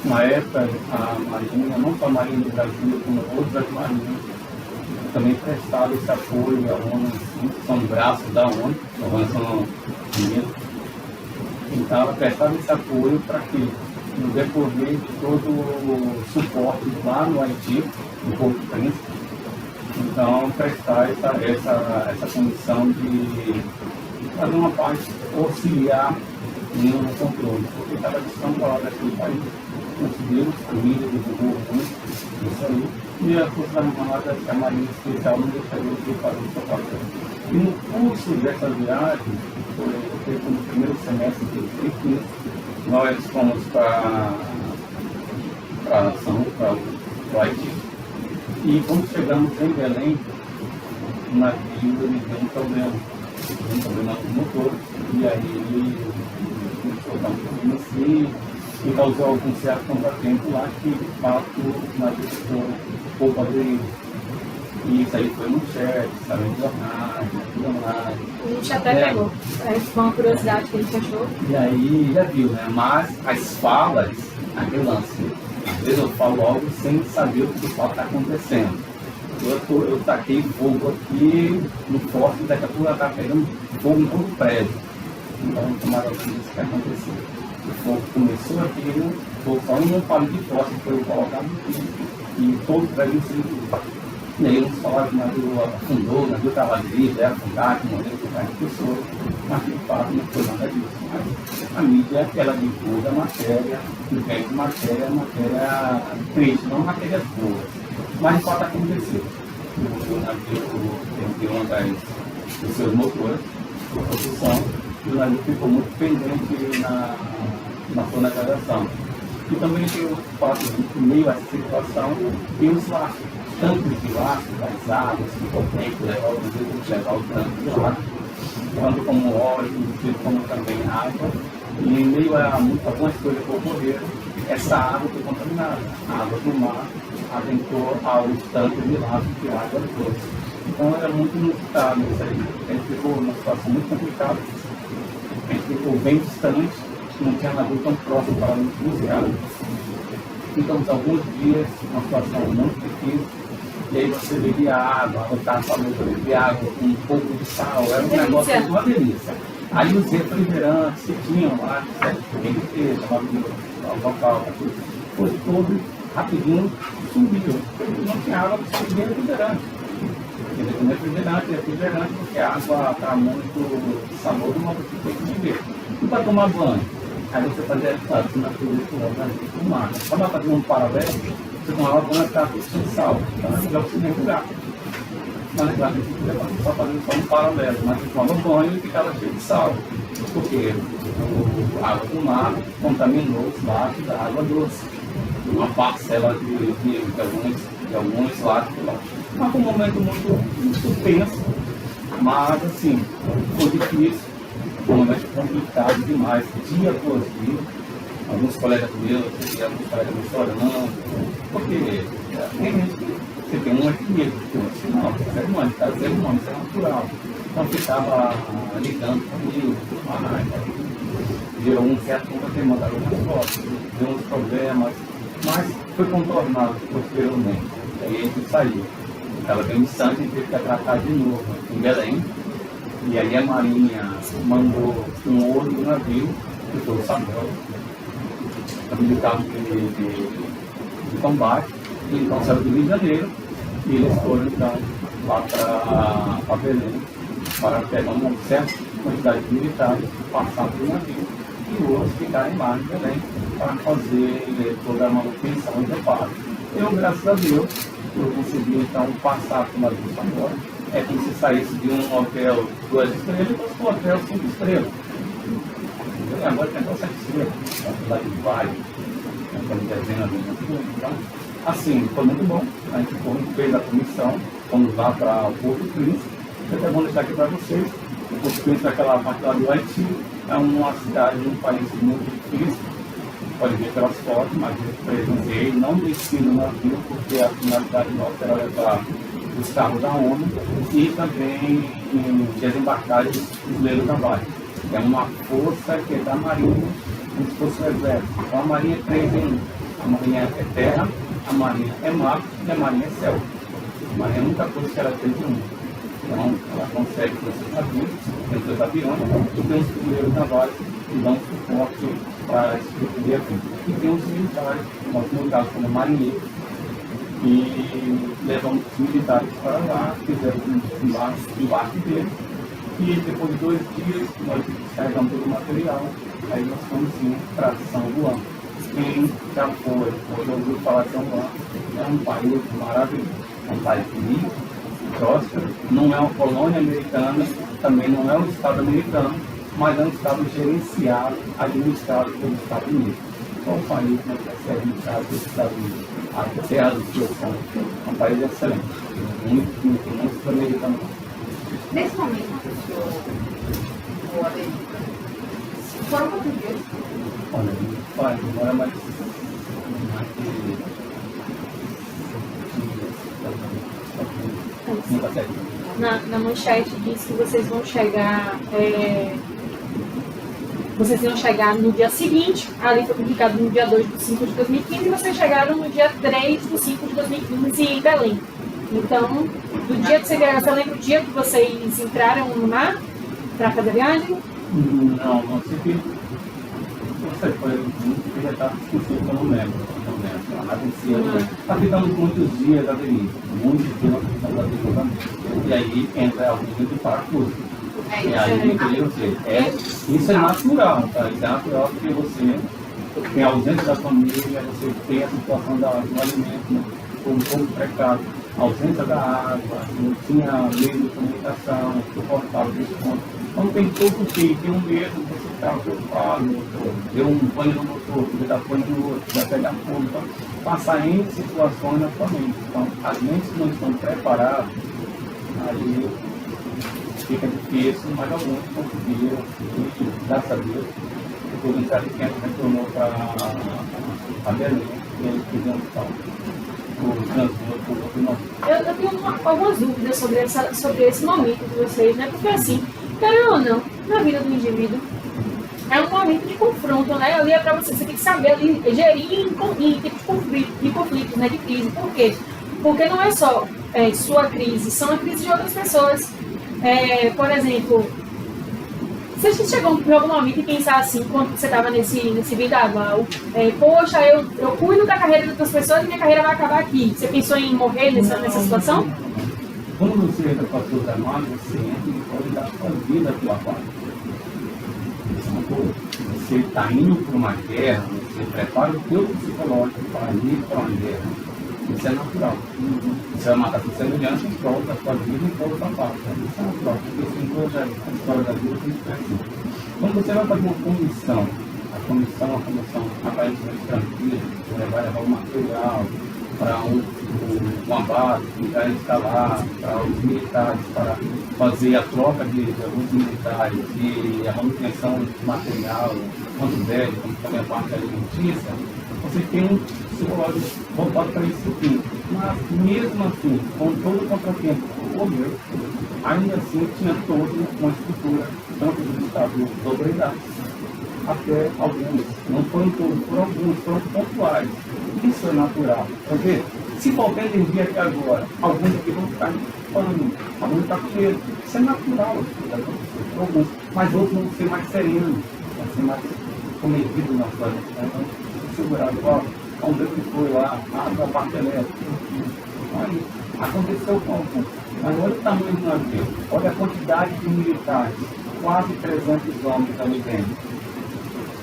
Na época, a Marinha, não só a Marinha do Brasil, como outras marinhas, também prestava esse apoio à ONU, são braços da ONU, a Organização Unida. Então, ela prestava esse apoio para que, no decorrer de todo o suporte lá no Haiti, no Porto Príncipe, então, prestar essa condição de fazer uma parte auxiliar no controle, porque cada questão fala daquele país. Conseguimos, a mídia divulgou muito isso aí, e a Força Armada, a Marinha Especial, não deixaria de fazer o seu papel. E no curso dessa viagem, foi no primeiro semestre de 2015, nós fomos para a nação, para o Haiti, e quando chegamos em Belém, o navio deu um problema no motor, e aí soltamos e causou algum certo contratempo lá que, de fato, o navio ficou um pouco abrido. E isso aí foi no chat, saiu em jornais, a gente até pegou. Foi uma curiosidade que a gente achou. E aí já viu, né? Mas as falas, aquele lance, às vezes eu falo logo sem saber o que de fato está acontecendo. Eu taquei fogo aqui no forte, daqui a pouco ela está pegando fogo em todo o prédio. Então, tomara que isso que aconteceu. O fogo começou aqui, o fogo só não palho de fósforo foi colocado aqui, e todo o prédio incendiou. E aí uns falaram que o navio afundou, o navio estava livre, era afundado, que morreu por várias pessoas, mas de fato não foi nada disso. Mas a mídia, ela divulga a matéria, inventa matéria triste, não matérias boas. Mas de fato aconteceu. O navio tem uma dos seus motores, a posição, e o navio ficou muito pendente na sua navegação. E também tem outro fato, em meio a essa situação, tem os laços, tanques de laço, das águas, que tem que levar o tanque de laço, tanto como óleo, como também água. E em meio a algumas coisas que ocorreram, essa água foi contaminada. A água do mar adentrou aos tanques de laço que a água trouxe. Então era muito inusitado isso aí. A gente ficou numa situação muito complicada. A gente ficou bem distante, não tinha navio tão próximo para nos buscar. Ficamos alguns dias numa situação muito difícil. E aí você bebia água, eu estava falando para beber água com um pouco de sal, era um negócio de uma delícia. Aí os refrigerantes que tinham lá, quente, local, foi todo rapidinho subiu. Não tinha água para subir refrigerante. Refrigerante, porque a água está muito sabor do modo que tem que beber. E para tomar banho? Aí você fazia na do mar. Quando fazer um paralelo, você tomava banho e estava sem sal. Então já você mergulhar. Mas claro, só fazendo só um paralelo, mas você tomava banho e ficava cheio de sal. Porque a água do mar contaminou os lados da água doce. Uma parcela de alguns lados lá. Mas foi um momento muito tenso, mas assim, foi difícil, foi um momento complicado demais, dia após dia. Alguns colegas meus chorando, porque tem gente que você tem um equilíbrio, porque você não, você é ser humano, isso é natural. Então ficava ligando comigo, gerou um certo comportamento das fotos, deu uns problemas, mas foi contornado posteriormente. Aí a gente saiu. Ela veio em Santos e teve que atracar de novo em Belém. E aí a Marinha mandou um outro navio, que foi o Samuel, militar de combate, e então saiu do Rio de Janeiro, e eles foram então lá para Belém, para pegar uma certa quantidade de militares, passar pelo navio, e outros ficarem lá em Belém para fazer toda a manutenção e reparo. Eu, graças a Deus, eu consegui então passar pelo navio Samuel. É como se saísse de um hotel 2 estrelas e fosse para um hotel 5 estrelas. Agora tem até 7 estrelas, lá de Vale, estamos devendo. Então, assim, foi muito bom. A gente fez a comissão, fomos lá para o Porto Príncipe. Eu até vou deixar aqui para vocês. O Porto Príncipe, aquela parte lá do Haiti, é uma cidade, um país muito difícil. Pode ver pelas fotos, mas eu presenciei, não desci no navio, porque a finalidade nossa era levar os carros da ONU e também desembarcar os fuzileiros navais. É uma força que é da Marinha, como se fosse o Exército. Então a Marinha é 3 em 1. A Marinha é terra, a Marinha é mar e a Marinha é céu. A Marinha é a única coisa que ela é 3 em 1. Então ela consegue ter seus navios, tem seus aviões e tem os fuzileiros navais que dão suporte para esse tipo de evento. E tem os militares, no caso como marinheiros, e levamos os militares para lá, fizeram um embarque deles, e depois de 2 dias nós carregamos todo o material, aí nós fomos sim para São Juan. Quem já foi, ou já ouviu falar de São Juan, é um país maravilhoso, é um país bonito, próspero, não é uma colônia americana, também não é um estado americano, mas é um estado gerenciado, administrado pelos Estados Unidos. Qual o país que vai ser administrado pelos Estados Unidos? A terra do seu sangue. É um país excelente. Muito sul-americano. Nesse momento, foram quantos dias? Olha, demora mais de 5 a 7 dias. Na manchete diz que vocês vão chegar. Vocês iam chegar no dia seguinte, ali foi publicado no dia 2 de 5 de 2015, e vocês chegaram no dia 3 de 5 de 2015 em Belém. Então, do dia que você chegaram, você lembra o dia que vocês entraram no mar para fazer a viagem? Não sei que. Não sei, foi muito já estava esquecido, eu não lembro. Nós ficamos muitos dias a Denise, muitos dias nós ficamos a Denise. E aí entra alguém de parafuso. E aí, isso é natural, tá? Isso é natural porque você tem a ausência da família, você tem a situação do alimento, né? Um pouco precário, a ausência da água, não tinha meio de comunicação, suportável desse ponto. Então tem todo que tem um medo, você está preocupado, deu um banho no motor, você dá banho no outro, vai pegar fogo, então passar em situações na sua mente. Então, as mentes não estão preparadas, aí fica difícil, mas alguns conseguiram, e graças a Deus, o Ministério de Quente retornou para Belém, e eles fizeram o transbordo. Eu tenho algumas dúvidas sobre esse momento de vocês, né? Porque assim, querendo ou não, na vida do indivíduo, é um momento de confronto, né? Ali é para você tem que saber ali, gerir em tipo de conflitos, né? De crise. Por quê? Porque não é só sua crise, são a crise de outras pessoas. Por exemplo, você chegou em algum momento e pensar assim, quando você estava nesse vendaval, poxa, eu cuido da carreira de outras pessoas e minha carreira vai acabar aqui. Você pensou em morrer nessa situação? Quando você entra para as suas armadas, você entra e pode dar a sua vida pela parte. Você está indo para uma guerra, você prepara o seu psicológico para ir para uma guerra. Isso é natural. Você vai matar sua semelhança em prol da sua vida e em prol da sua parte. Isso é natural, porque isso envolve a história da vida que a gente. Quando você vai fazer uma comissão, a comissão aparentemente tranquila, você vai levar o material para uma base, para instalar, para os militares, para fazer a troca de alguns militares e a manutenção de material, quanto velho, como também a parte alimentícia, você tem um psicológico voltado para isso aqui. Mas mesmo assim, com todo o contratempo que ocorreu, ainda assim tinha toda uma estrutura, tanto do Estado de autoridades, até alguns, não foram todos, foram alguns, foram pontuais. Isso é natural. Quer dizer, se faltar energia aqui agora, alguns aqui vão ficar pano, alguns vão ficar com medo. Isso é natural, alguns, mas outros vão ser mais serenos, vão ser mais comedidos na sua vida. Então, segurar igual, vamos ver o que foi lá, a parte elétrica. Aí, aconteceu com alguns. Mas olha o tamanho do navio, olha a quantidade de militares, quase 300 homens ali dentro.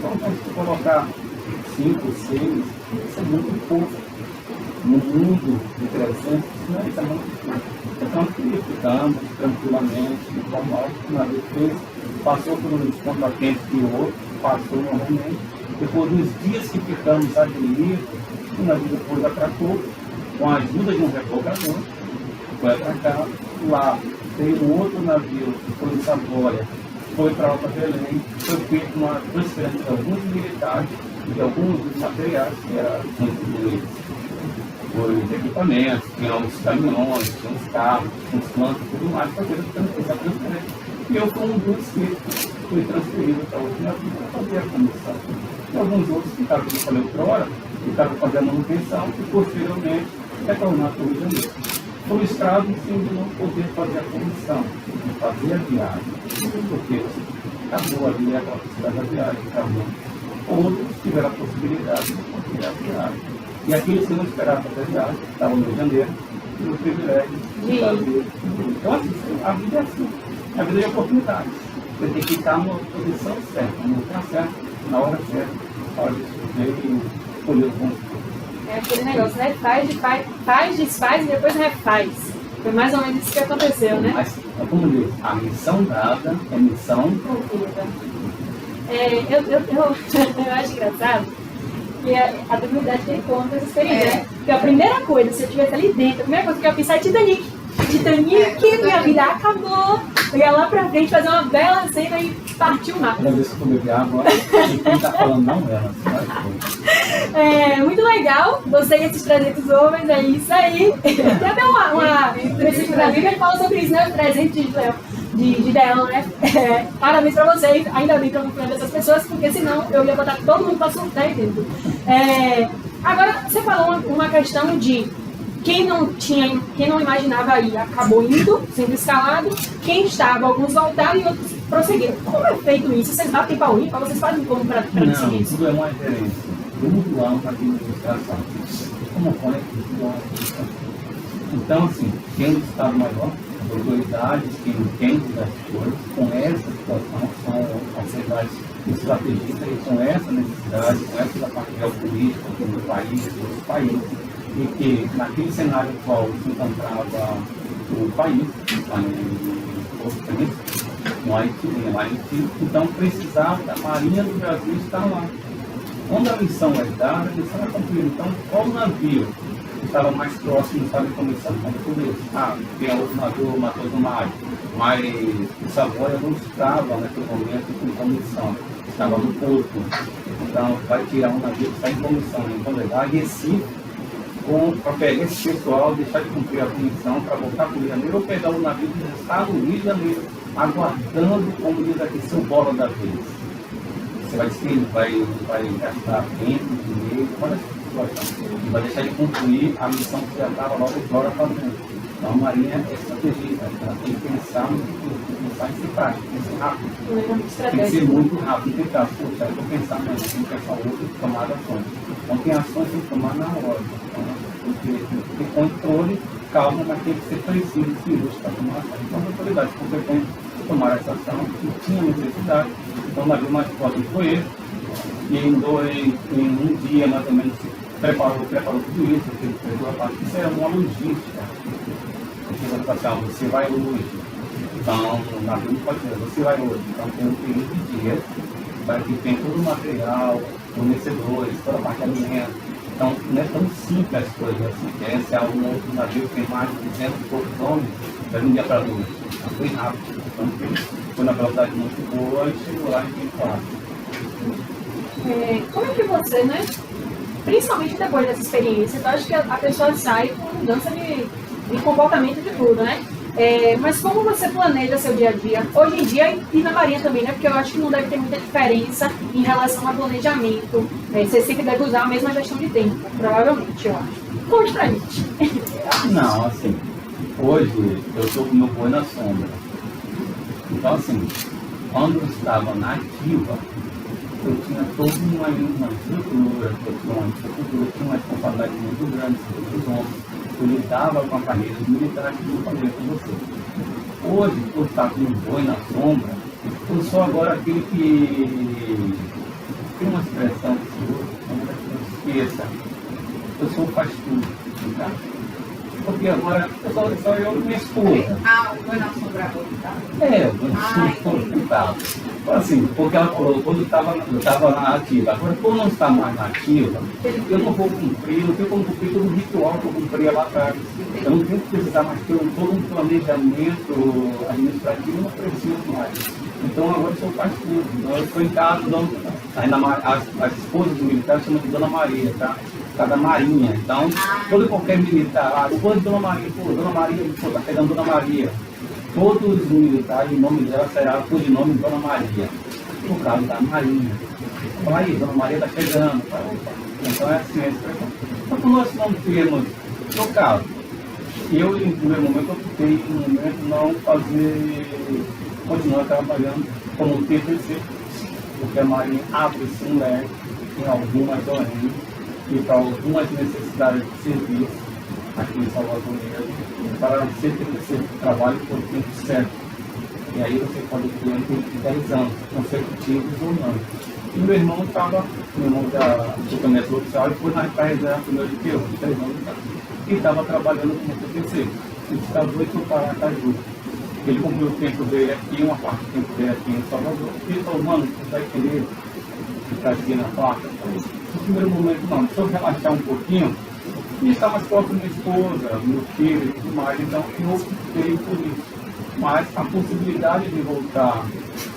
Então, se colocar 5, 6, isso é muito pouco. No mundo de 300, não, isso é muito pouco. Então, ficamos tranquilamente, normal, o navio fez, passou por uns contratempos que o outro, passou normalmente. Depois dos dias que ficamos ali, o navio depois atracou, com a ajuda de um revogador, foi atracar. Lá tem um outro navio que foi em Saboia, foi para Alta Belém, foi feita uma transferência de alguns militares e de alguns dos materiais que eram incluídos. Os equipamentos, tinha uns caminhões, tinha uns carros, uns plantas e tudo mais, para fazer essa transferência. E eu fui um dos que fui transferido para outro navio para fazer a comissão. E alguns outros ficaram, como eu falei outra hora, ficaram fazendo a manutenção e posteriormente retornar para o Rio de Janeiro. Frustrado em fim de não poder fazer a comissão, de fazer a viagem, porque acabou ali aquela possibilidade da viagem, acabou. Outros tiveram a possibilidade de fazer a viagem. E aqueles que não esperavam fazer a viagem, estavam no Rio de Janeiro, e o privilégio de fazer. Então, assim, a vida é assim, a vida é de oportunidades. Você tem que estar na posição certa, no lugar certo, na hora certa, na hora de escolher e escolher o bom. É aquele negócio, né? Faz, desfaz e depois refaz. Foi mais ou menos isso que aconteceu, né? Mas, como diz, a missão dada é missão cumprida. Eu acho engraçado que a dignidade tem conta essa experiência. Porque a primeira coisa, se eu estivesse ali dentro, a primeira coisa que eu ia pensar é Titanic. Titanic, minha vida acabou. Eu ia lá pra frente fazer uma bela cena e partir o mar. Cada vez que eu beber água, quem tá falando não é ela. Muito legal, gostei desses 300 homens, é isso aí. Tem até uma princípio da Bíblia que fala sobre isso, né? 300 de Deão, né? Parabéns pra vocês, ainda bem que eu não fui uma dessas pessoas, porque senão eu ia botar todo mundo pra surtar aí dentro. Agora, você falou uma questão de quem não imaginava ir acabou indo, sendo escalado, quem estava, alguns voltaram e outros prosseguiram. Como é feito isso? Vocês batem para o ímpar? Vocês fazem como para decidir isso? Tudo é uma referência. Tudo há uma administração. Como foi? Tudo há uma administração. Então, assim, quem está maior, as autoridades que entendem das coisas, com essa situação, são autoridades estrategistas e com essa necessidade, com essa parte geopolítica do país, dos países, e que naquele cenário atual se encontrava o país, no Haiti, então precisava da Marinha do Brasil estar lá. Quando a missão é dada, a missão é cumprida. Então, qual navio estava mais próximo, estava em comissão? Tem outro navio, Matheus do Mar, mas o Saboia não estava naquele momento em comissão, estava no porto. Então, vai tirar um navio que está em comissão, então levar Recife, para pegar esse pessoal, deixar de cumprir a comissão para voltar para o Rio de Janeiro, ou pegar o navio que está no Rio de Janeiro, aguardando, como diz aqui, seu bola da vez. Você vai dizer que ele vai gastar tempo, dinheiro, olha essa situação. E vai deixar de cumprir a missão que já estava logo fora fazendo. Então a Marinha é estrategista, ela tem que pensar no futuro, pensar em ser prático, tem que ser rápido. Tem que ser muito rápido, tem que pensar, poxa, eu vou pensar mais, tem que pensar outro e tomar ações. Então tem ações que tem que tomar na hora. Tem que ter controle, calma, mas tem que ser preciso e cirúrgico para tomar ação. Então as autoridades competentes tomaram essa ação que tinha necessidade. Então o navio mais forte foi ele. E em um dia mais ou menos preparou tudo isso, ele pegou a parte, isso era uma logística. Você vai hoje, então o navio não pode dizer, você vai hoje, então tem um período de dias para que tenha todo o material, fornecedores, toda a parte de alimento. Então não é tão simples as coisas assim, se há um outro navio que tem mais de 200 e poucos homens, vai de um dia para dois. Então foi rápido, então foi na velocidade muito boa e chegou lá em 24. Como é que você, né? principalmente depois dessa experiência. Então, acho que a pessoa sai com mudança de comportamento de tudo, né? Mas como você planeja seu dia a dia, hoje em dia, e na Marinha também, né? Porque eu acho que não deve ter muita diferença em relação a planejamento. Você sempre deve usar a mesma gestão de tempo, provavelmente, eu acho. Conte pra gente. Não, assim, hoje eu estou com meu boi na sombra. Então, assim, quando eu estava na ativa, eu tinha toda uma estrutura, eu tinha uma responsabilidade muito grande sobre os ombros. Eu lidava com a carreira militar que eu falei com você. Hoje, por estar com um boi na sombra, eu sou agora aquele que tem uma expressão que não esqueça. Eu sou faz tudo, tá? Porque agora só eu e minha esposa. O boi na sombra tá? Eu não estava. Assim, porque ela falou, quando eu estava na ativa, agora por não estar mais na ativa, eu não vou cumprir, não tenho como cumprir todo o ritual que eu cumpria lá atrás. Eu não tenho que precisar mais ter todo um planejamento administrativo, eu não preciso mais. Então agora eu faço tudo. Então, eu estou em casa, as esposas do militar chamam de Dona Maria, tá? Da Marinha. Então, todo qualquer militar, a esposa de Dona Maria, Dona Maria, está pegando Dona Maria. Todos os militares, o nome dela será o codinome Dona Maria, por causa da Marinha. Fala aí, Dona Maria está chegando. Então é assim, é expressão. Então, como nós não temos, no caso, eu em primeiro momento optei no momento não continuar trabalhando como TPC, porque a Marinha abre-se um leque em algumas origens e para algumas necessidades de serviço aqui em Salvador mesmo, para você ter esse trabalho por tempo certo. E aí você pode ter entre 10 anos consecutivos ou não. E meu irmão do comércio oficial e foi na reserva primeiro do que eu, 3 anos de casa. E estava trabalhando como TPC. Ele estava doido para Paracaju. Ele cumpriu o tempo dele aqui, uma parte do tempo dele aqui em Salvador. E ele falou, mano, você vai querer ficar aqui na placa? No primeiro momento, não, deixa eu relaxar um pouquinho. E está mais próximo da minha esposa, meu filho e tudo mais, então eu optei por isso. Mas a possibilidade de voltar,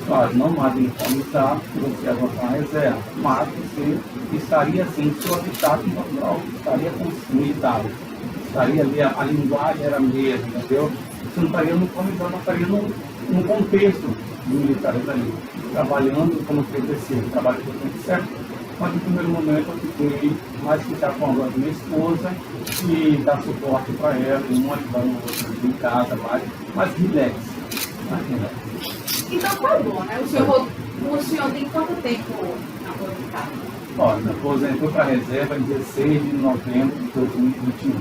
claro, não mais uniformizar, você avançar na reserva, mas você estaria assim, seu habitat natural estaria comunidade, estaria ali, a linguagem era a mesma, entendeu? Você não estaria uniformizado, mas estaria num contexto de militares ali, trabalhando como TPC, trabalho por tempo certo. Mas no primeiro momento eu fiquei mais ficar com a minha esposa e dar suporte para ela, um ajudando o outro em casa, mais relax. Então foi bom, né? O senhor tem quanto tempo aposentado? Olha, me aposentou para a reserva em 16 de novembro de 2021.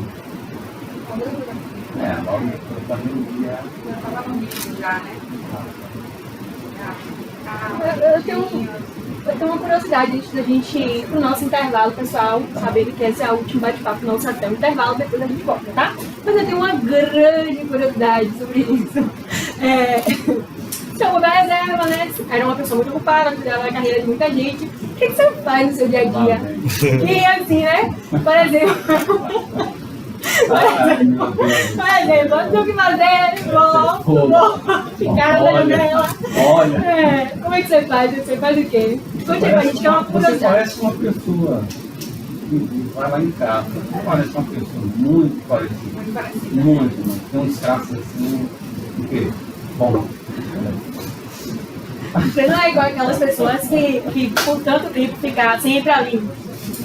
Logo depois da pandemia. Já estava no início já, né? Eu tenho uma curiosidade antes da gente ir pro nosso intervalo, pessoal, sabendo que esse é o último bate-papo nosso até o intervalo, depois a gente volta, tá? Mas eu tenho uma grande curiosidade sobre isso. Seu da reserva, né? Era uma pessoa muito ocupada, cuidava da carreira de muita gente. O que você faz no seu dia a dia? E assim, né? Por exemplo... Por exemplo, eu tenho que fazer, vou ficar na janela. Olha. Como é que você faz? Você faz o quê? Conte aí pra gente que é uma curiosidade. Você parece uma pessoa que vai lá em casa. Você parece uma pessoa muito parecida. Muito. Tem uns traços assim. O quê? Bom. Você não é igual aquelas pessoas que por tanto tempo ficam sempre ali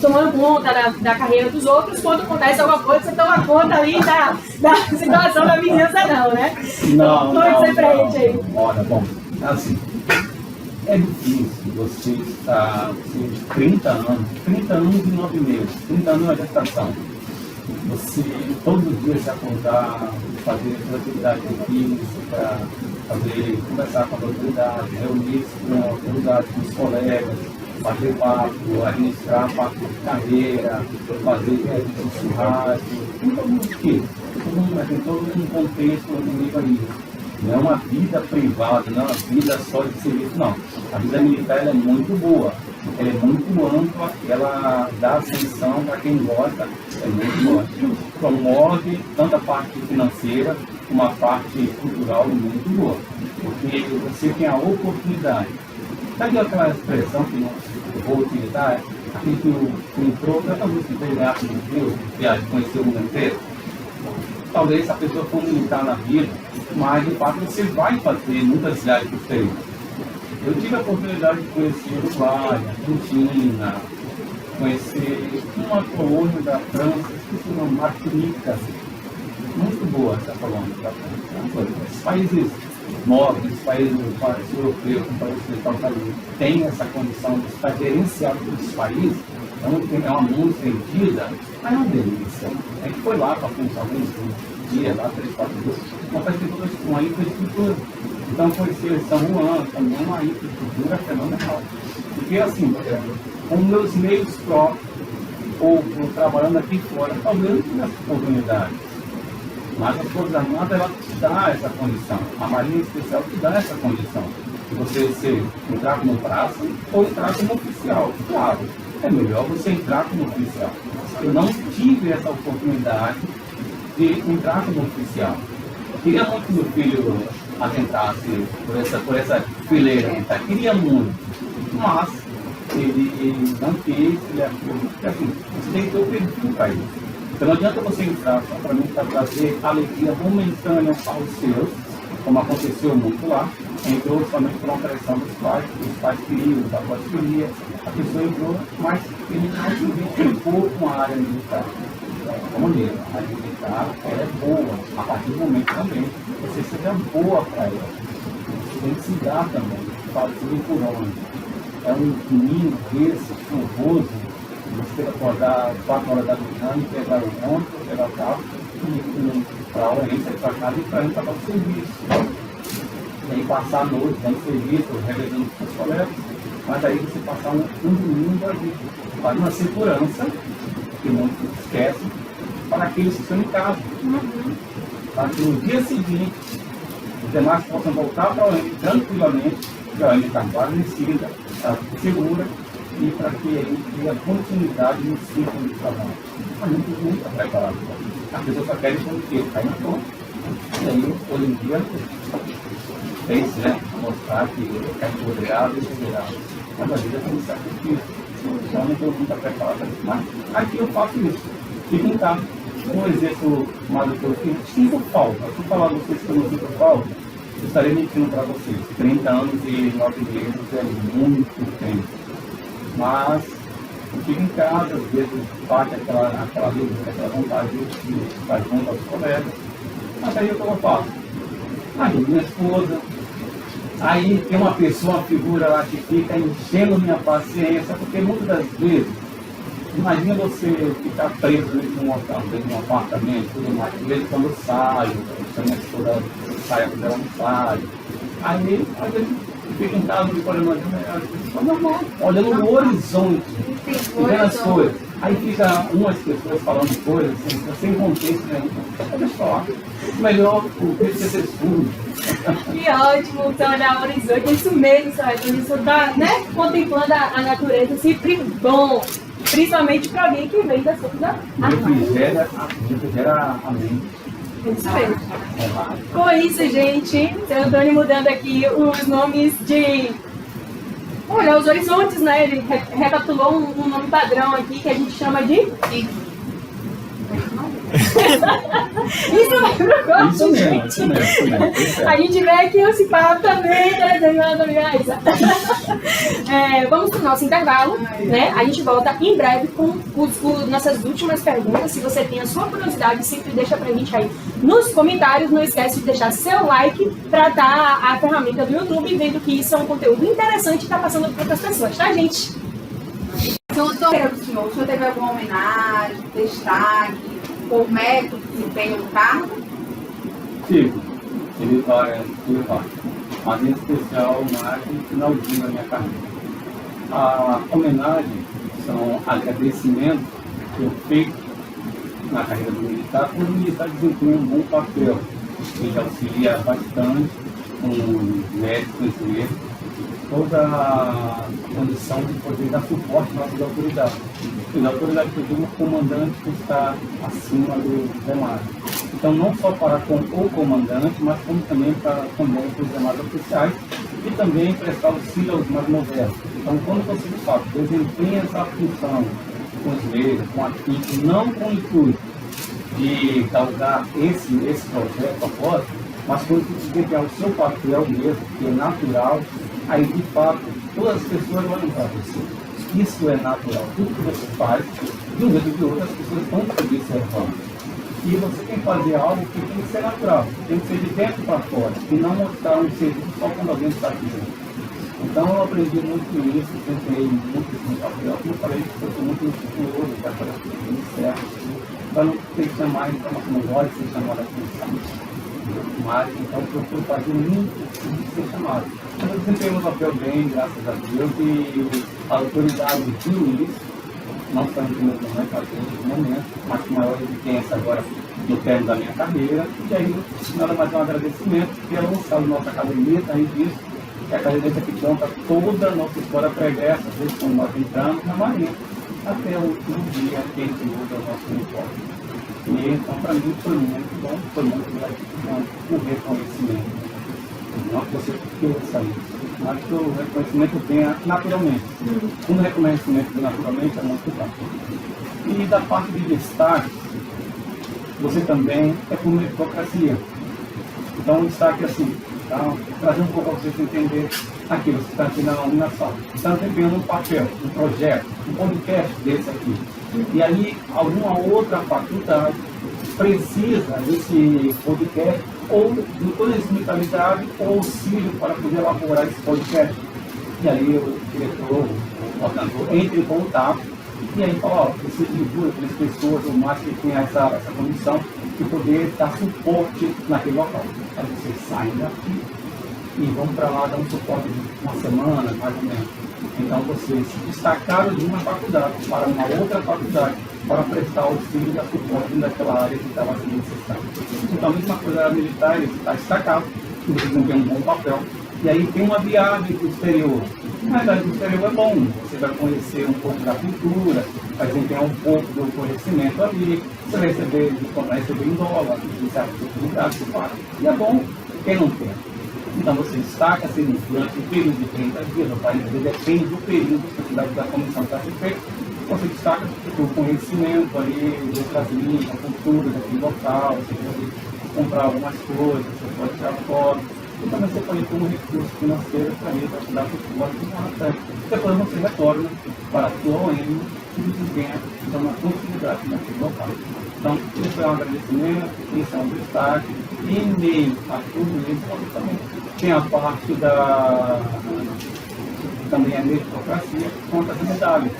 tomando conta da carreira dos outros, quando acontece alguma coisa, você toma conta ali da situação da vizinhança, não, né? Não. Aí. Olha, bom, assim, é difícil você estar de 30 anos e 9 meses, 30 anos de gestação. Você todos os dias se acordar, fazer suas atividades aqui, para conversar com as autoridades, reunir-se com as autoridades, com os colegas, fazer papo, administrar a parte de carreira, fazer churrasco, todo mundo tem todo um contexto nível ali. Não é uma vida privada, não é uma vida só de serviço, não. A vida militar ela é muito boa, ela é muito ampla, ela dá atenção para quem gosta, é muito boa. Promove tanto a parte financeira como a parte cultural muito boa, porque você tem a oportunidade. Sabe aquela expressão que eu vou utilizar? aquele que entrou, tanta música que veio arte de Deus, viagem, conheceu o mundo inteiro. Talvez essa pessoa for militar na vida, mas de fato você vai fazer muitas viagens diferentes. Eu tive a oportunidade de conhecer o Uruguai, Argentina, conhecer uma colônia da França, esqueci o nome, Martinica. Muito boa essa colônia da França. Esses países novos, esses países europeus, como países ocidentais, têm essa condição de estar gerenciado por esses países. Então, é uma mão estendida, mas é uma delícia. A gente foi lá para pensar alguns dias, lá 3, 4 dias, mas faz toda uma infraestrutura. Então, conhecer São Juan, também é uma infraestrutura fenomenal. Porque, assim, com meus meios próprios, ou trabalhando aqui fora, talvez não tivesse oportunidade. Mas as Forças Armadas, ela te dá essa condição. A Marinha Especial te dá essa condição. De você entrar como praça ou entrar como oficial. Claro, é melhor você entrar como oficial. Eu não tive essa oportunidade de entrar como oficial. Queria muito que meu filho adentrasse por essa fileira. Queria muito. Mas ele não quis, ele achou. Porque assim, você tem que ter o perfil para isso. Então não adianta você entrar só para mim para trazer alegria momentânea aos seus, como aconteceu muito lá. Entrou somente por uma pressão dos pais queriam, os avós queriam, a pessoa entrou, mas ele não se identificou com a área militar. Como mesmo, a área militar é boa, a partir do momento também, você seja boa para ela. Você tem que se dar também, fazer por onde. É um domingo desse, chuvoso, você acordar 4 horas da manhã e pegar o ônibus, pegar o carro, e para a Oriente, para casa e para ir para o serviço. E aí passar a noite, dando serviço, revezando com os colegas, mas aí você passar um domingo ali, para uma segurança, que muitos esquecem, para aqueles que estão em casa. Para que no dia seguinte, os demais possam voltar para a Oriente tranquilamente, que a Oriente está guarnecida, está segura, e para que a gente tenha continuidade no ciclo de trabalho. A gente não está preparado para isso. As pessoas só querem que cair na conta. E aí, hoje em dia, tem isso, né? Mostrar que é empoderado e liberado. Mas a vida tem um sacrifício. Então, não estou muito preparado para isso. Mas aqui eu faço isso. Fico em casa. Não exerço mais do que eu fiz. Sinto falta. Se eu falar a vocês que eu não sinto falta, eu estarei mentindo para vocês. 30 anos e 9 meses é muito tempo. Mas eu fico em casa, às vezes bate aquela vontade de estar junto aos colegas. Mas aí o que eu faço? Aí minha esposa, aí tem uma pessoa, uma figura lá que fica enchendo minha paciência, porque muitas das vezes, imagina você ficar preso dentro de um hotel, dentro de um apartamento, tudo mais, de vez em quando eu saio, se a minha esposa sai, ela não sai. Aí, às vezes, fica em casa, olhando no horizonte, vendo as coisas. Aí fica umas pessoas falando coisas assim, sem contexto nenhum. Deixa eu falar. Melhor o que ser surdo. Que ótimo, então olhar o horizonte, isso mesmo, sabe? Quando isso está, né, contemplando a natureza, sempre bom. Principalmente para alguém que vem das Forças Armadas. Refrigera a mente. Isso mesmo. Com isso, gente, seu Antônio mudando aqui os nomes de... Olha, os horizontes, né? Ele recapitulou um nome padrão aqui que a gente chama de... Isso vai pro corte, gente. Isso mesmo. A gente vê aqui o Cipado também, vamos para o nosso intervalo, né? A gente volta em breve com nossas últimas perguntas. Se você tem a sua curiosidade, sempre deixa pra gente aí nos comentários. Não esquece de deixar seu like para dar a ferramenta do YouTube, vendo que isso é um conteúdo interessante e tá passando para outras pessoas, tá, gente? O senhor teve alguma homenagem, destaque, por mérito de desempenho no cargo? Tive várias. Mas em especial mais no finalzinho da minha carreira. A homenagem são agradecimentos que eu fiz na carreira do militar, quando o militar desempenha um bom papel. Ele auxilia bastante com médicos e toda a condição de poder dar suporte às nossas autoridades. E a autoridade que eu digo, o comandante que está acima do demais. Então, não só para com o comandante, mas como também para os demais oficiais, e também prestar auxílio aos mais modernos. Então, quando você, de fato, desempenha essa função com os leigos, com a equipe, não com o intuito de causar esse projeto após, mas quando você desempenhar o seu papel mesmo, que é natural, aí, de fato, todas as pessoas olham para você. Isso é natural. Tudo que você faz, de um jeito ou de outro, as pessoas estão te observando. E você tem que fazer algo que tem que ser natural, tem que ser de dentro para fora, e não mostrar um serviço só quando alguém está aqui dentro. Então eu aprendi muito isso, tentei muito esse papel. Como eu falei, eu sou muito meticuloso, já para tudo certo. Então não tem que chamar, então não gosto de ser chamado a atenção. Mas então eu procuro fazer muito de ser chamado. Mas eu desempenhei meu papel bem, graças a Deus, e a autoridade viu isso. Não só no primeiro momento, mas com maior evidência agora no término da minha carreira. E aí, nada mais é um agradecimento pela lançada da nossa academia, tá aí disso, que é a academia que conta toda a nossa história pregressa, desde quando nós entramos na Marinha, até o último dia que a gente usa o nosso uniforme. E então, para mim, foi muito bom, foi muito gratificante o reconhecimento. Não que você pensa isso, mas que o reconhecimento venha naturalmente. Quando o reconhecimento vem naturalmente, é muito bom. E da parte de destaque, você também é por meritocracia. Então, o destaque é assim, tá? Trazer um pouco para vocês entenderem aqui, você está aqui na Uninasal, está desempenhando um papel, um projeto, um podcast desse aqui. E aí, alguma outra faculdade precisa desse podcast ou de toda a disponibilidade ou auxílio para poder elaborar esse podcast. E aí o diretor, o coordenador, entra em contato e aí fala, ó, preciso de duas, três pessoas ou mais que tenham essa condição de poder dar suporte naquele local. Aí vocês saem daqui e vão para lá dar um suporte de uma semana, mais ou menos. Então vocês se destacaram de uma faculdade para uma outra faculdade para prestar auxílio e suporte naquela área que estava sendo necessária. Então a mesma coisa era militar, ele está destacado, ele desempenha um bom papel. E aí tem uma viagem para o exterior. Na verdade, o exterior é bom, você vai conhecer um pouco da cultura, vai desempenhar um pouco do conhecimento ali, você vai receber em dólar, em certas oportunidades, e é bom, quem não quer? Então você destaca assim, durante um período de 30 dias, ou 40 dias, depende do período da comissão que está sendo feita, você destaca o conhecimento ali de outras línguas, a cultura daquele local, você pode comprar algumas coisas, você pode tirar fotos, e também você pode ter um recurso financeiro para ir para dar suporte. Depois você retorna para a sua OM e desempenha uma continuidade naquele local. Então, isso é um agradecimento, isso é um destaque, e em meio a tudo isso, você também tem a parte também a meritocracia contra as medalhas.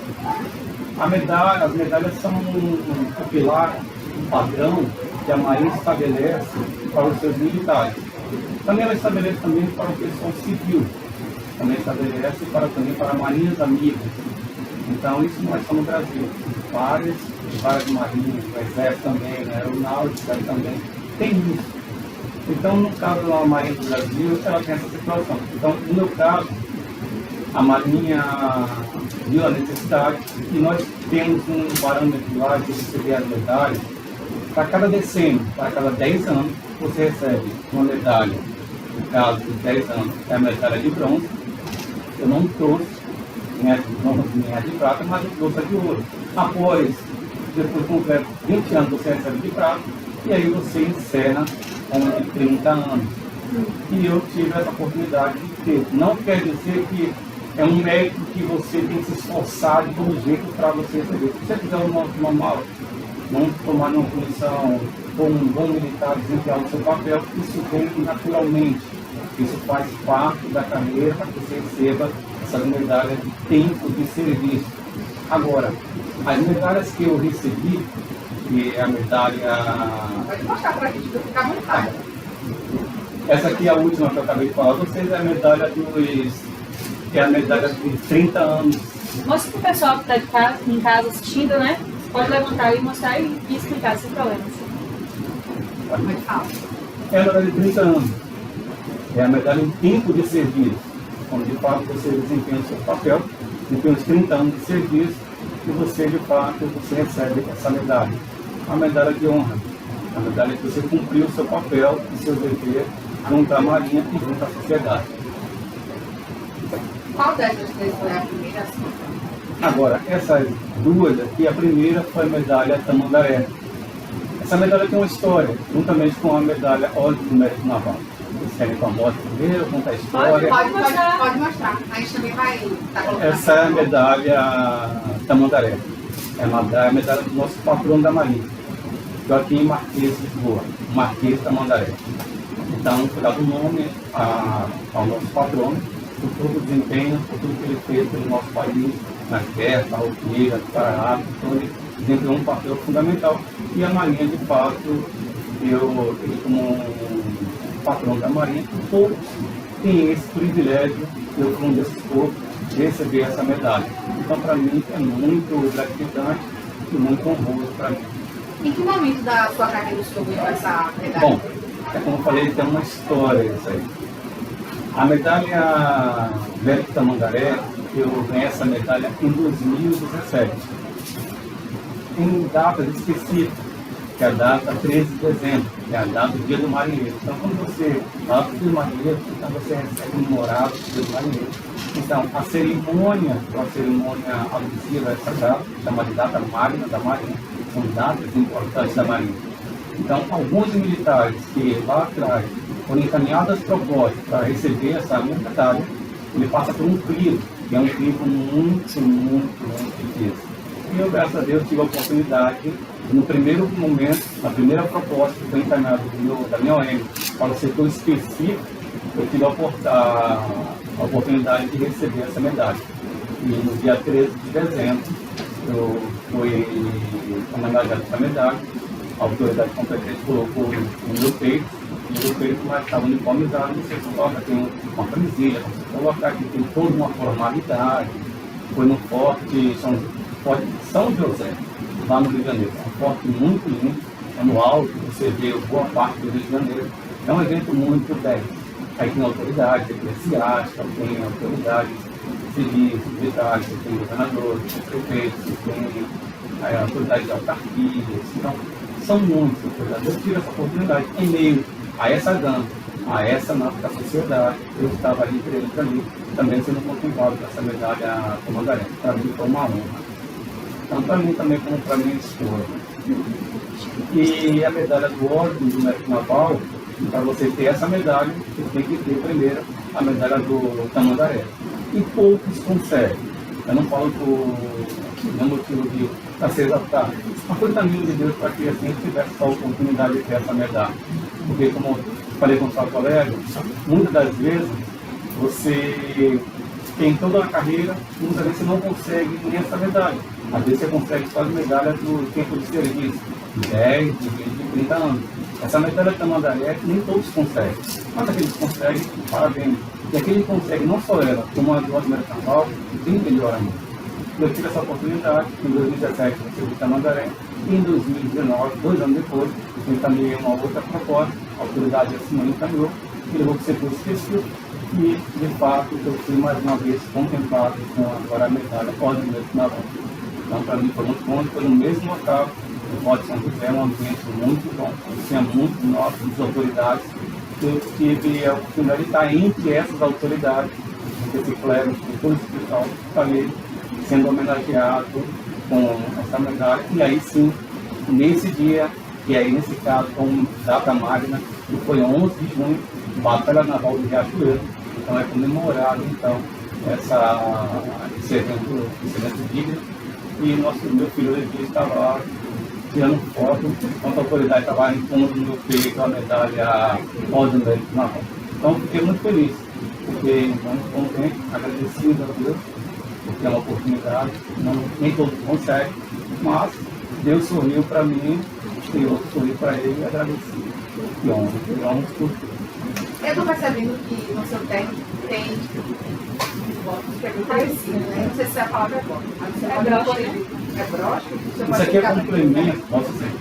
As medalhas são um pilar, um padrão que a Marinha estabelece para os seus militares. Também ela estabelece também para o pessoal civil, também estabelece também para marinhas amigas. Então isso não é só no Brasil, várias marinhas, o exército também, a aeronáutica também tem isso. Então no caso da Marinha do Brasil, ela tem essa situação. Então no meu caso, a Marinha viu a necessidade e nós temos um parâmetro lá de receber as medalhas. Para cada decênio, para cada 10 anos, você recebe uma medalha. No caso de 10 anos, é a medalha de bronze. Eu não trouxe nem a de bronze nem a de prata, mas eu trouxe a de ouro. Após, depois completo 20 anos, você recebe de prata e aí você encerra com 30 anos. E eu tive essa oportunidade de ter. Não quer dizer que é um mérito que você tem que se esforçar de todo jeito para você receber. Se você fizer uma mala, não tomar uma posição como um bom militar, desempenhar o seu papel, isso vem naturalmente. Isso faz parte da carreira para que você receba essas medalhas de tempo de serviço. Agora, as medalhas que eu recebi, que é a medalha... Pode mostrar para a gente, para ficar à vontade. Essa aqui é a última que eu acabei de falar. Vocês é a medalha que é a medalha de 30 anos. Mostra para o pessoal que está em casa assistindo, né? Pode levantar e mostrar e explicar sem problema. Pode falar. É a medalha de 30 anos. É a medalha em tempo de serviço. Onde de fato você desempenha o seu papel, desempenha os 30 anos de serviço e você de fato você recebe essa medalha. A medalha de honra. A medalha que você cumpriu o seu papel e seu dever junto à Marinha e junto à sociedade. Qual dessas três foi a primeira? Assim? Agora, essas duas aqui, a primeira foi a medalha Tamandaré. Essa medalha tem uma história, juntamente com a medalha Ordem do Mérito Naval. Vocês querem que eu mostre primeiro, contar a história? Pode mostrar. A gente também vai estar colocando. Essa é a medalha Tamandaré. É a medalha do nosso patrono da Marinha, Joaquim Marquês de Lisboa, Marquês Tamandaré. Então, foi dado o nome ao nosso patrono, por todo o desempenho, por tudo que ele fez pelo nosso país, nas guerras, na Alqueira, no Pará. Então, ele desempenhou um papel fundamental. E a Marinha, de fato, ele como um patrono da Marinha, poucos têm esse privilégio, eu como um desses poucos, de receber essa medalha. Então, para mim, é muito gratificante e muito honroso para mim. Em que momento da sua carreira o senhor ganhou essa medalha? Bom, como eu falei, tem uma história isso aí. A medalha Mérito Tamandaré, eu ganhei essa medalha em 2017. Em datas específicas, que é a data 13 de dezembro, que é a data do Dia do Marinheiro. Então, quando você fala do Dia do Marinheiro, então você recebe um memorado do Dia do Marinheiro. Então, a cerimônia, uma cerimônia alusiva a essa data, chamada de data magna da Marinha, são datas importantes da Marinha. Então, alguns militares que lá atrás foram encaminhados as propostas para receber essa medalha, ele passa por um crivo, que é um crivo muito difícil. E eu, graças a Deus, tive a oportunidade, no primeiro momento, na primeira proposta que foi encaminhada da minha OM para o setor específico, eu tive a oportunidade de receber essa medalha. E no dia 13 de dezembro, eu fui homenageado essa medalha, a autoridade competente colocou no meu peito, e o meu peito lá estava uniformizado, você coloca, tem uma camisinha, você colocar que tem toda uma formalidade. Foi no Forte São José, lá no Rio de Janeiro. É um forte muito lindo, é no alto, você vê boa parte do Rio de Janeiro. É um evento muito 10. Aí tem autoridades eclesiásticas, tem autoridades civis, militares, tem governadores, tem prefeitos, tem autoridades de autarquias. Então, são muitas autoridades. Eu tive essa oportunidade em meio a essa gama, a essa da sociedade. Eu estava ali entre eles ali, também sendo contemplado com essa medalha Tamandaré. Para mim foi uma honra. Então, para mim também, como para minha esposa. E a medalha do Ordem do Mérito Naval, para você ter essa medalha, você tem que ter primeiro a medalha do Tamandaré. E poucos conseguem. Eu não falo por nenhum motivo de ser exaltado. Mas foi também de Deus para que a gente tivesse a oportunidade de ter essa medalha. Porque, como eu falei com o seu colega, muitas das vezes você tem toda a carreira, muitas vezes você não consegue nem essa medalha. Às vezes você consegue só as medalhas do tempo de serviço, de 10, de 20, de 30 anos. Essa medalha Tamandaré nem todos conseguem. Mas aqueles conseguem, parabéns. E aquele consegue não só ela, como a do Ordem do Mérito Naval, bem melhor ainda. Eu tive essa oportunidade, em 2017 eu recebi Tamandaré, e em 2019, 2 anos depois, eu encaminhei uma outra proposta, a autoridade assim me encaminhou, que levou para o setor específico, e de fato eu fui mais uma vez contemplado com agora a medalha Ordem do Mérito Naval. Então, para mim foi muito bom, foi no mesmo local, no Forte São José, um ambiente muito bom, tinha muitos nossos autoridades. Eu tive a oportunidade de estar entre essas autoridades, esse clero, todo esse pessoal, falei, sendo homenageado com essa medalha. E aí sim, nesse dia, e aí nesse caso, com data magna, que foi 11 de junho, Batalha Naval do Riachuelo. Então é comemorado então esse evento digno. E meu filho Levi estava lá tirando foto, enquanto a autoridade estava impondo no meu peito a medalha Ordem do Mérito Naval. Então fiquei muito feliz, porque muito contente, agradecido a Deus, porque é uma oportunidade, nem todos conseguem, mas Deus sorriu para mim, e eu sorri para ele e agradeci. Que honra por tudo. Eu estou percebendo que no seu técnico tem votos que é muito parecido, né? Não sei se a palavra é voto, mas você pode corrigir. É broche? Isso aqui é complemento, posso ser.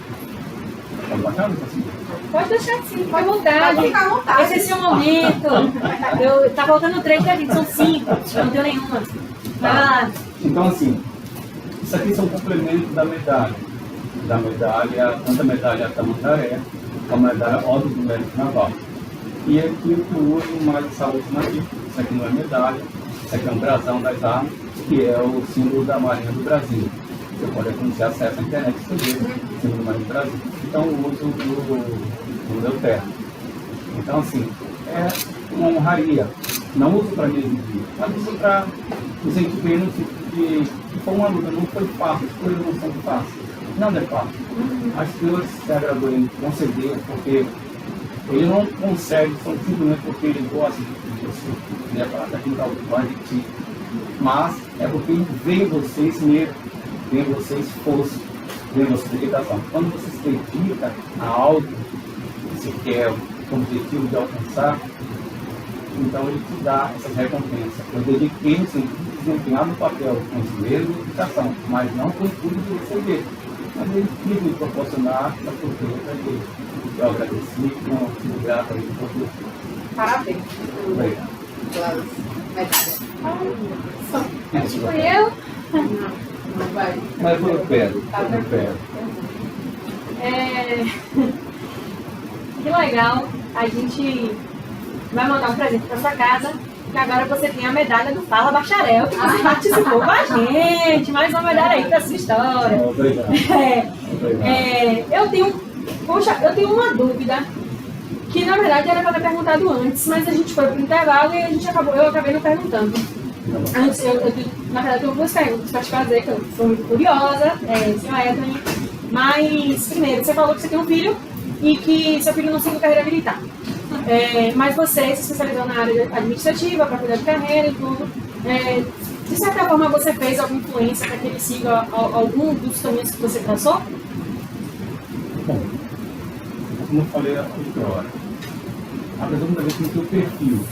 Pode baixar, assim? Pode deixar sim, pode vontade. Pode ficar à vontade. Esse é seu momento. Tá faltando 3 dedinhos, são 5. Eu não tenho nenhuma. Tá. Então, assim, isso aqui são complementos da medalha. Tanto a medalha Tamandaré, como a medalha Ordem do Mérito Naval. E aqui eu uso mais essa última aqui. Isso aqui não é medalha, Esse aqui é um brasão das armas, que é o símbolo da Marinha do Brasil. Você pode ter acesso à internet e escrever o símbolo da Marinha do Brasil. Então, o uso do meu terno. Então, assim, é uma honraria. Não uso para me exibir, mas uso para me sentir bem no sentido que foi uma luta, não foi fácil, as coisas não são fáceis. Não é fácil. Mas Deus se agradou em conceder, porque ele não consegue simplesmente porque ele gosta de você. Ele é para aqui de ti. Mas é porque ele vê em vocês medo, vê em vocês força, vê em vocês dedicação. Quando você se dedica a algo que você quer, com o objetivo de alcançar, então ele te dá essas recompensas. Eu dediquei no sentido de desempenhar no papel com dinheiro e dedicação, mas não com tudo que você vê. Mas ele quis me proporcionar a surpresa dele. Eu agradeci, não tive grato a ele por tudo. Parabéns. Obrigado. Pelas medalhas. Fui eu? Não vai. Mas eu pego, eu pego. Que legal, a gente vai mandar um presente para sua casa, que agora você tem a medalha do Fala Bacharel, que você participou com a gente, mais uma medalha aí para sua história. Obrigado. Eu tenho uma dúvida, que na verdade era para ter perguntado antes, mas a gente foi para o intervalo e eu acabei não perguntando. Antes, na verdade, eu tenho duas perguntas para te fazer, que eu sou muito curiosa, senhor Edwin. Mas, primeiro, você falou que você tem um filho e que seu filho não seguiu carreira militar. Mas você se especializou na área administrativa, para cuidar de carreira e tudo. De certa forma, você fez alguma influência para que ele siga algum dos caminhos que você traçou? Bom, como eu falei há outra hora, a pessoa muitas vezes tem o seu perfil.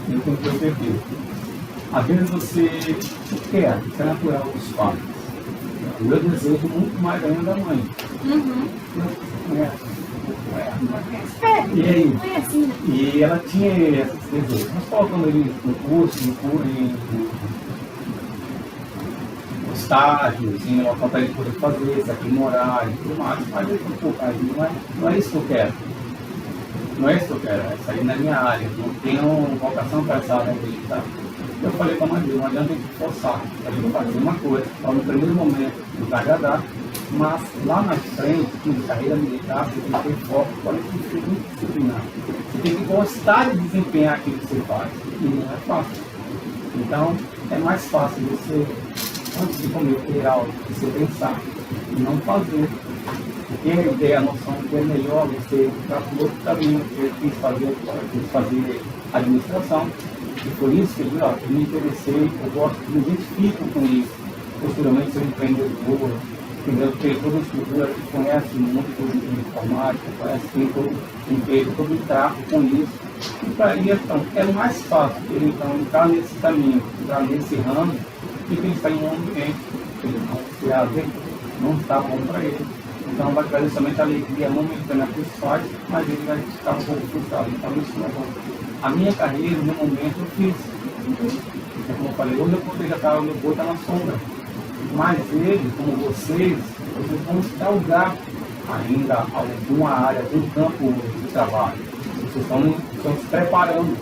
Tem o seu perfil. Às vezes você quer, isso é natural dos pais. O meu desejo muito mais ainda da mãe. E aí? E ela tinha esses desejos. Nós colocamos ele no curso, em estágios, em local para ele poder fazer, se aqui morar e tudo mais. Mas ele falou, não é isso que eu quero. Não é isso que eu quero. Essa aí não é minha área. Não tenho vocação para essa área militar. Eu falei para a mãe dele, não adianta a gente forçar. A gente fazer uma coisa, para no primeiro momento nos agradar, mas lá na frente, em carreira militar, você tem que ter foco, pode ser muito disciplinado. Você tem que gostar de desempenhar aquilo que você faz. E não é fácil. Então, é mais fácil você, antes de cometer algo, você pensar e não fazer. Porque a ideia, a noção que é melhor você ficar por outro caminho, eu quis fazer administração. E por isso que eu me interessei, eu gosto, me identifico com isso. Posteriormente, sou empreendedor, entendeu? Tem toda a estrutura que conhece muito de informática, conhece, tem todo o emprego, todo o tráfego com isso. E para ele, então, é mais fácil ele então, entrar nesse caminho, entrar nesse ramo, e que ele está em um ambiente que ele não está bom para ele. Então vai trazer somente alegria momentânea para os pais, mas ele vai ficar um pouco frustrado. Então isso não é bom. A minha carreira, no momento, eu fiz. Como eu falei, hoje eu poderia estar, o meu boi está na sombra. Mas ele, como vocês vão galgar ainda alguma área, algum campo de trabalho. Vocês estão se preparando,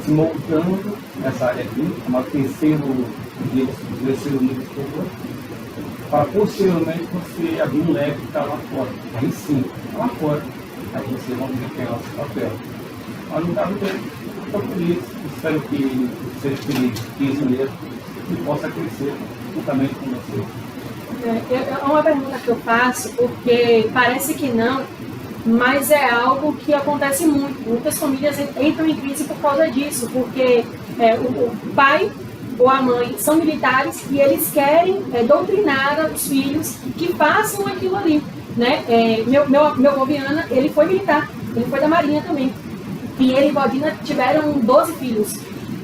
se moldando nessa área aqui, uma terceiro nível superior, para posteriormente você abrir um leque e ficar lá fora. Aí sim, lá fora. Aí vocês vão desempenhar esse papel. Mas no caso dele, estou feliz, espero que seja feliz mesmo e possa crescer juntamente com você. É uma pergunta que eu faço, porque parece que não, mas é algo que acontece muito. Muitas famílias entram em crise por causa disso, porque o pai ou a mãe são militares e eles querem doutrinar os filhos que façam aquilo ali. Né? Meu avô Viana, ele foi militar, ele foi da Marinha também. E ele e Valdina tiveram 12 filhos.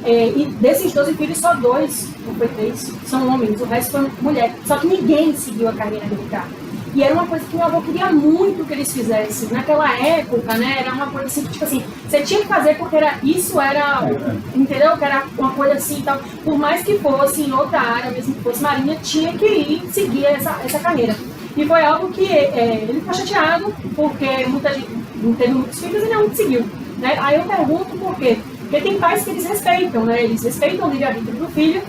E desses 12 filhos, só 2, ou foi 3, são homens, o resto foi mulher. Só que ninguém seguiu a carreira militar. E era uma coisa que meu avô queria muito que eles fizessem. Naquela época, né, era uma coisa assim, tipo assim, você tinha que fazer porque entendeu? Que era uma coisa assim e tal. Por mais que fosse em outra área, mesmo que fosse marinha, tinha que ir seguir essa carreira. E foi algo que ele ficou chateado, porque muita gente não teve muitos filhos e não seguiu. Né? Aí eu pergunto por quê? Porque tem pais que eles respeitam, né? Eles respeitam o livre-arbítrio do filho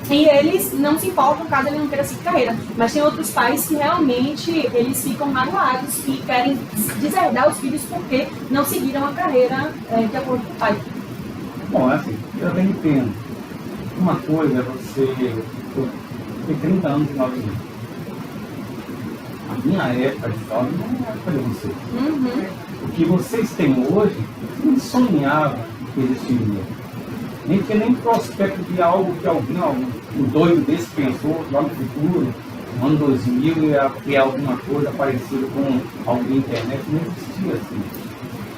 e eles não se importam caso ele não queira seguir carreira. Mas tem outros pais que realmente eles ficam magoados e querem deserdar os filhos porque não seguiram a carreira de acordo com o pai. Bom, assim, eu até entendo. Uma coisa é você ter 30 anos de nova vida. A minha época de jovem não é a época de vocês. O que vocês têm hoje, nem sonhava que existiria. Nem tinha nem prospecto de algo que alguém, um doido desse pensou lá no futuro, no ano 2000, ia ter alguma coisa parecida com algo da internet, não existia assim.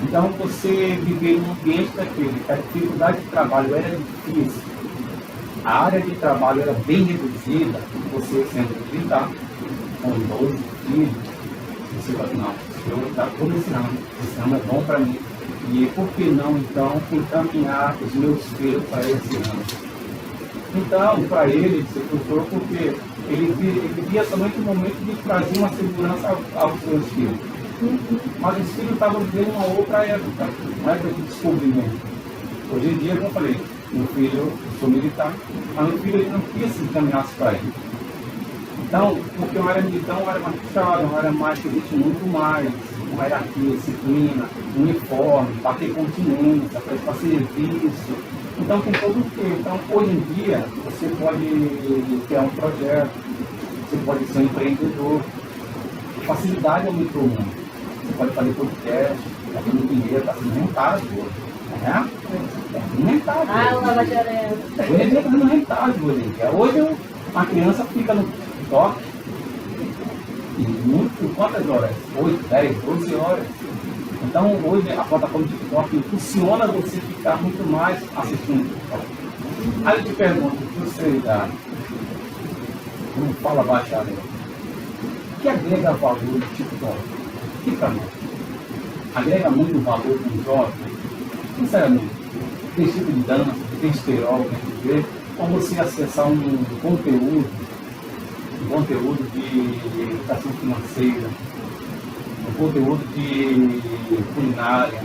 Então você viver num ambiente daquele, que a dificuldade de trabalho era difícil, a área de trabalho era bem reduzida, você sendo militar, com 12 filhos, você fala, não, eu estou nesse ramo, esse ramo é bom para mim. E por que não, então, encaminhar os meus filhos para esse ramo? Então, para ele se procurou porque ele via somente o momento de trazer uma segurança aos seus filhos. Mas os filhos estavam vivendo uma outra época, uma época de descobrimento. Hoje em dia, como eu falei, meu filho, eu sou militar, mas meu filho ele não quis se encaminhar para ele. Então, porque uma área militar é uma área mais puxada, uma área mais que existe muito mais, uma hierarquia, disciplina, uniforme, bater continência, prestar serviço. Então, tem todo o quê? Então, hoje em dia, você pode criar um projeto, você pode ser um empreendedor. Facilidade aumentou muito. Você pode fazer podcast, está tendo dinheiro, está sendo rentável hoje. Né? É rentável. Ah, o bacharel. Hoje em dia está sendo rentável hoje em dia. Hoje a criança fica no TikTok e muito, quantas horas? 8, 10, 12 horas. Então hoje a plataforma TikTok impulsiona você ficar muito mais assistindo TikTok. Aí eu te pergunto, você não fala bacharel, o que agrega valor no TikTok? Fica não. Agrega muito valor para um jovem? Sinceramente, tem tipo de dança, tem estereótipo, ou você acessar um conteúdo de educação financeira, um conteúdo de culinária,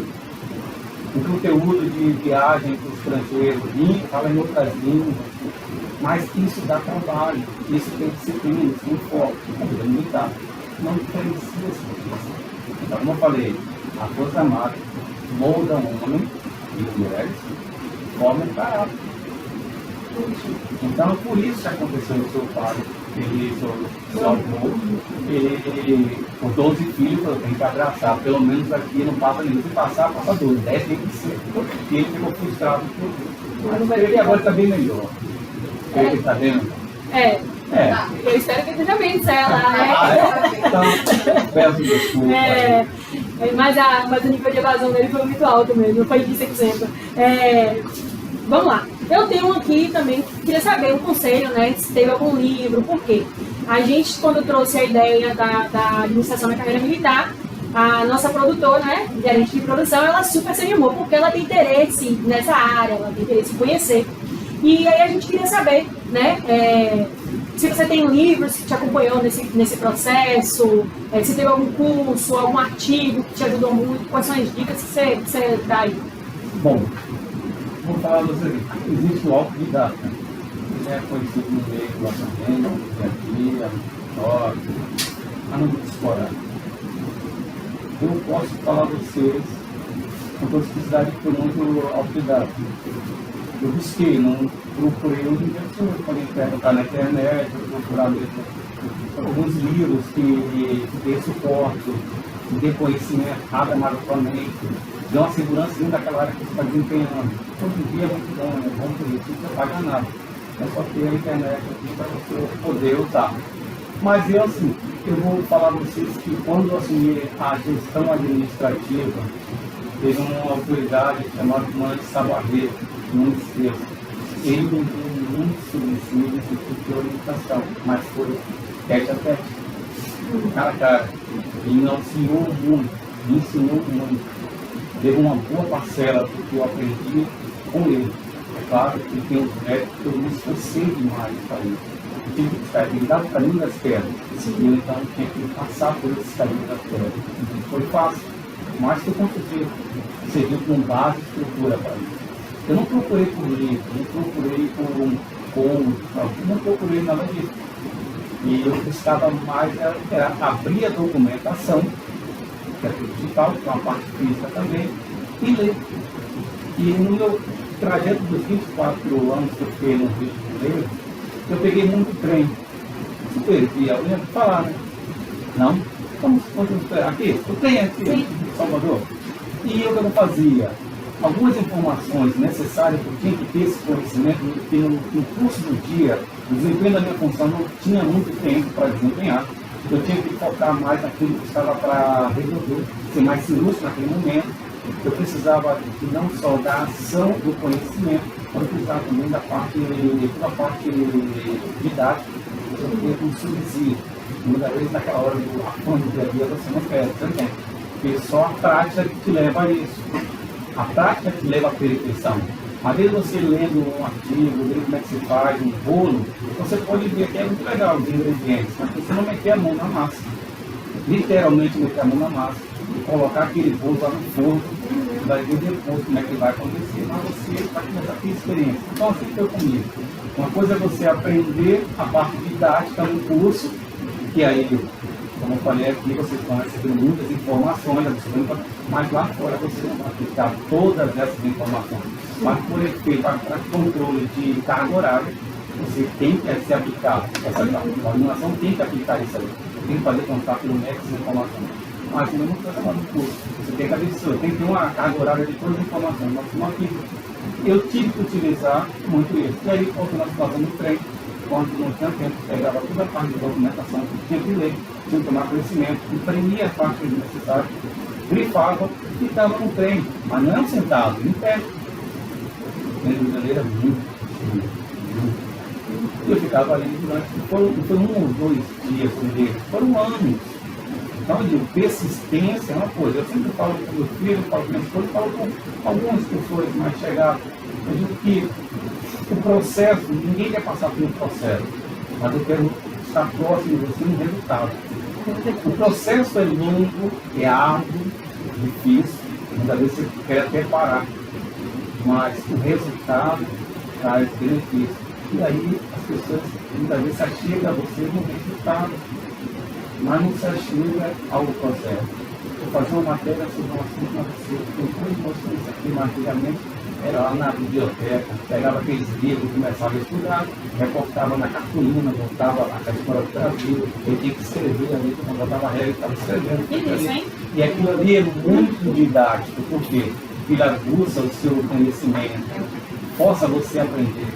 um conteúdo de viagem para o estrangeiro, fala em outras línguas, mas isso dá trabalho, isso tem disciplina, isso tem foco, é limitado. Não precisa ser. Então, como eu falei, a Força Armada molda um homem e mulheres, forma um caráter. Então, por isso que aconteceu no seu pai. Ele salvou, com 12 filhos, eu tenho que abraçar, pelo menos aqui não passa nenhum, se passar, passa 12, 10 tem que ser, porque ele ficou frustrado por tudo. Mas ele agora está bem melhor. Ele está vendo? É. Eu espero que ele esteja bem, ela, né? Então, peço desculpa. Mas o nível de evasão dele foi muito alto mesmo, foi de 100%. Vamos lá. Eu tenho aqui também, queria saber um conselho, né? Se teve algum livro, por quê? A gente, quando trouxe a ideia da administração da carreira militar, a nossa produtora, né, gerente de produção, ela super se animou, porque ela tem interesse nessa área, ela tem interesse em conhecer. E aí a gente queria saber, né, se você tem livros que te acompanhou nesse processo, se teve algum curso, algum artigo que te ajudou muito, quais são as dicas que você dá aí? Bom, vou falar para você, existe o autodidata, que é conhecido no meio do lançamento, no dia a dia, no TikTok, mas não vou explorar. Eu posso falar a vocês, com toda simplicidade, que foi muito autodidata. Eu busquei, não procurei hoje em dia, eu podem perguntar na internet, procurar alguns livros que dê suporte, que dê conhecimento rapidamente, dê uma segurança dentro daquela área que você está desempenhando. Hoje em dia é muito bom, é bom por isso, não paga nada. É só ter a internet aqui para você poder usar. Mas eu, assim, eu vou falar a vocês que quando eu assumi a gestão administrativa, teve uma autoridade chamada Comandante Sabarreiro, não esqueça. Ele me deu muito subsídio nesse tipo de orientação, mas foi tete a tete, cara a cara. Ele me auxiliou muito, me ensinou muito. Deu uma boa parcela do que eu aprendi com ele. É claro que tem os médicos que eu me esforcei demais para ele. Eu tive que estar, ele dava o caminho das pedras. E eu então tinha que passar por esse caminho das pedras. Foi fácil, mas que eu consegui. Serviu com base e estrutura para mim. Eu não procurei por livro, não procurei por um como, não procurei nada disso. E eu buscava mais, era abrir a documentação, que é tudo digital, que é uma parte física também, e ler. E no meu trajeto dos 24 anos que eu fiquei no Rio de Janeiro, eu peguei muito trem. Super, e alguém falar, né? Não? Vamos esperar aqui, o trem aqui, em Salvador. E eu não fazia algumas informações necessárias, eu tinha que ter esse conhecimento, porque no curso do dia, o desempenho da minha função não tinha muito tempo para desempenhar. Eu tinha que focar mais naquilo que estava para resolver, ser mais cirúrgico naquele momento. Eu precisava não só da ação do conhecimento, mas eu precisava também da parte didática, eu tinha um subsídio. Muitas vezes naquela hora do afã do dia a dia você não quer, você não tem. Porque só a prática que te leva a isso. A prática te leva à perfeição. Às vezes você lendo um artigo, vendo como é que se faz um bolo, você pode ver que é muito legal os ingredientes, mas você não meter a mão na massa. Literalmente meter a mão na massa e colocar aquele bolo lá no forno, vai ver depois como é que vai acontecer, mas você vai começar a ter experiência. Então assim foi comigo. Uma coisa é você aprender a parte didática no curso, que aí, como eu falei aqui, vocês vão receber muitas informações, mas lá fora você não vai aplicar todas essas informações. Mas por efeito, para controle de carga horária, você tem que se aplicar essa informação, tem que aplicar isso aí. Tem que fazer contato pelo médico de informação. Mas não precisa trabalhar no curso. Você tem que absorver, tem que ter uma carga horária de todas as informações. Mas eu tive que utilizar muito isso. E aí, quando nós fazemos no trem, quando não tinha tempo, pegava toda a parte de documentação, tinha que ler, tinha que tomar conhecimento, imprimia a parte necessária, grifava e estava no trem, mas não sentado, em pé. O Rio de Janeiro é muito. E eu ficava ali durante, foi 1 ou 2 dias com ele, foram anos. Então, eu digo, persistência é uma coisa. Eu sempre falo com meu filho, eu falo com minha esposa, eu falo com algumas pessoas mais chegadas. Eu digo que o processo, ninguém quer passar pelo processo, mas eu quero estar próximo de você no resultado. O processo é longo, é árduo, difícil, muitas vezes você quer até parar, mas o resultado traz benefício. E aí as pessoas muitas vezes se achegam a você no resultado, mas não se achega ao processo. Eu fazia uma matéria sobre um assunto na você, eu fui mostrando isso aqui, mas antigamente era lá na biblioteca, pegava aqueles livros, começava a estudar, reportava na cartolina, voltava a história do Brasil, eu tinha que escrever ali, quando eu botava a regra, eu estava escrevendo. E aquilo ali é muito didático, porque ele aguça o seu conhecimento, força você a aprender.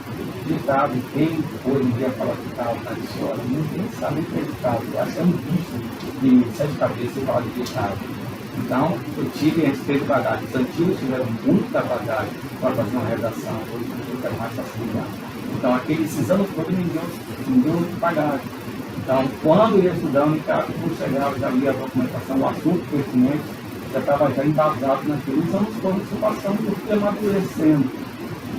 Ditado, quem hoje em dia fala ditado na história, ninguém sabe o que é ditado. Eu acho que é um bicho de 7 cabeças e fala de ditado. Então, eu tive esse tempo de bagagem. Os antigos tiveram muita bagagem para fazer uma redação, hoje eu quero mais facilidade. Então, esses anos todos me deu bagagem. Então, quando eu ia estudando, quando chegava, já lia a documentação, o assunto, o conhecimento, já estava já embasado naquilo. Os anos todos se passando, eu fui amadurecendo.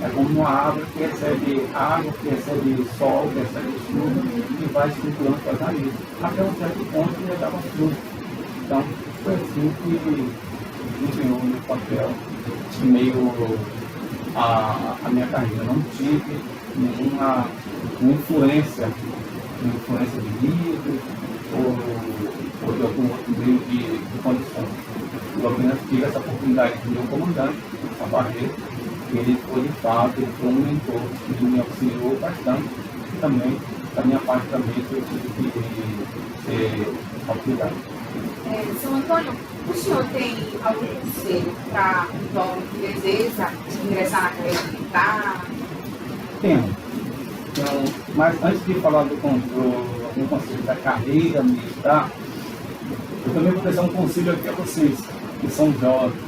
É como uma árvore que recebe água, que recebe sol, que recebe chuva, e vai estruturando suas raízes. Até um certo ponto ele já dava fruto. Então, foi assim que desempenhou meu papel em meio à minha carreira. Não tive nenhuma influência de livros ou de algum outro meio de condições. Eu apenas tive essa oportunidade de meu comandante, a barreira. Ele foi de fato, ele foi um mentor que me auxiliou bastante. E também, da minha parte também, eu tive que ser auxiliado. São Antônio, o senhor tem algum conselho para o jovem que deseja ingressar na carreira militar? Tenho. Então, mas antes de falar algum conselho da carreira militar, eu também vou deixar um conselho aqui a vocês, que são jovens,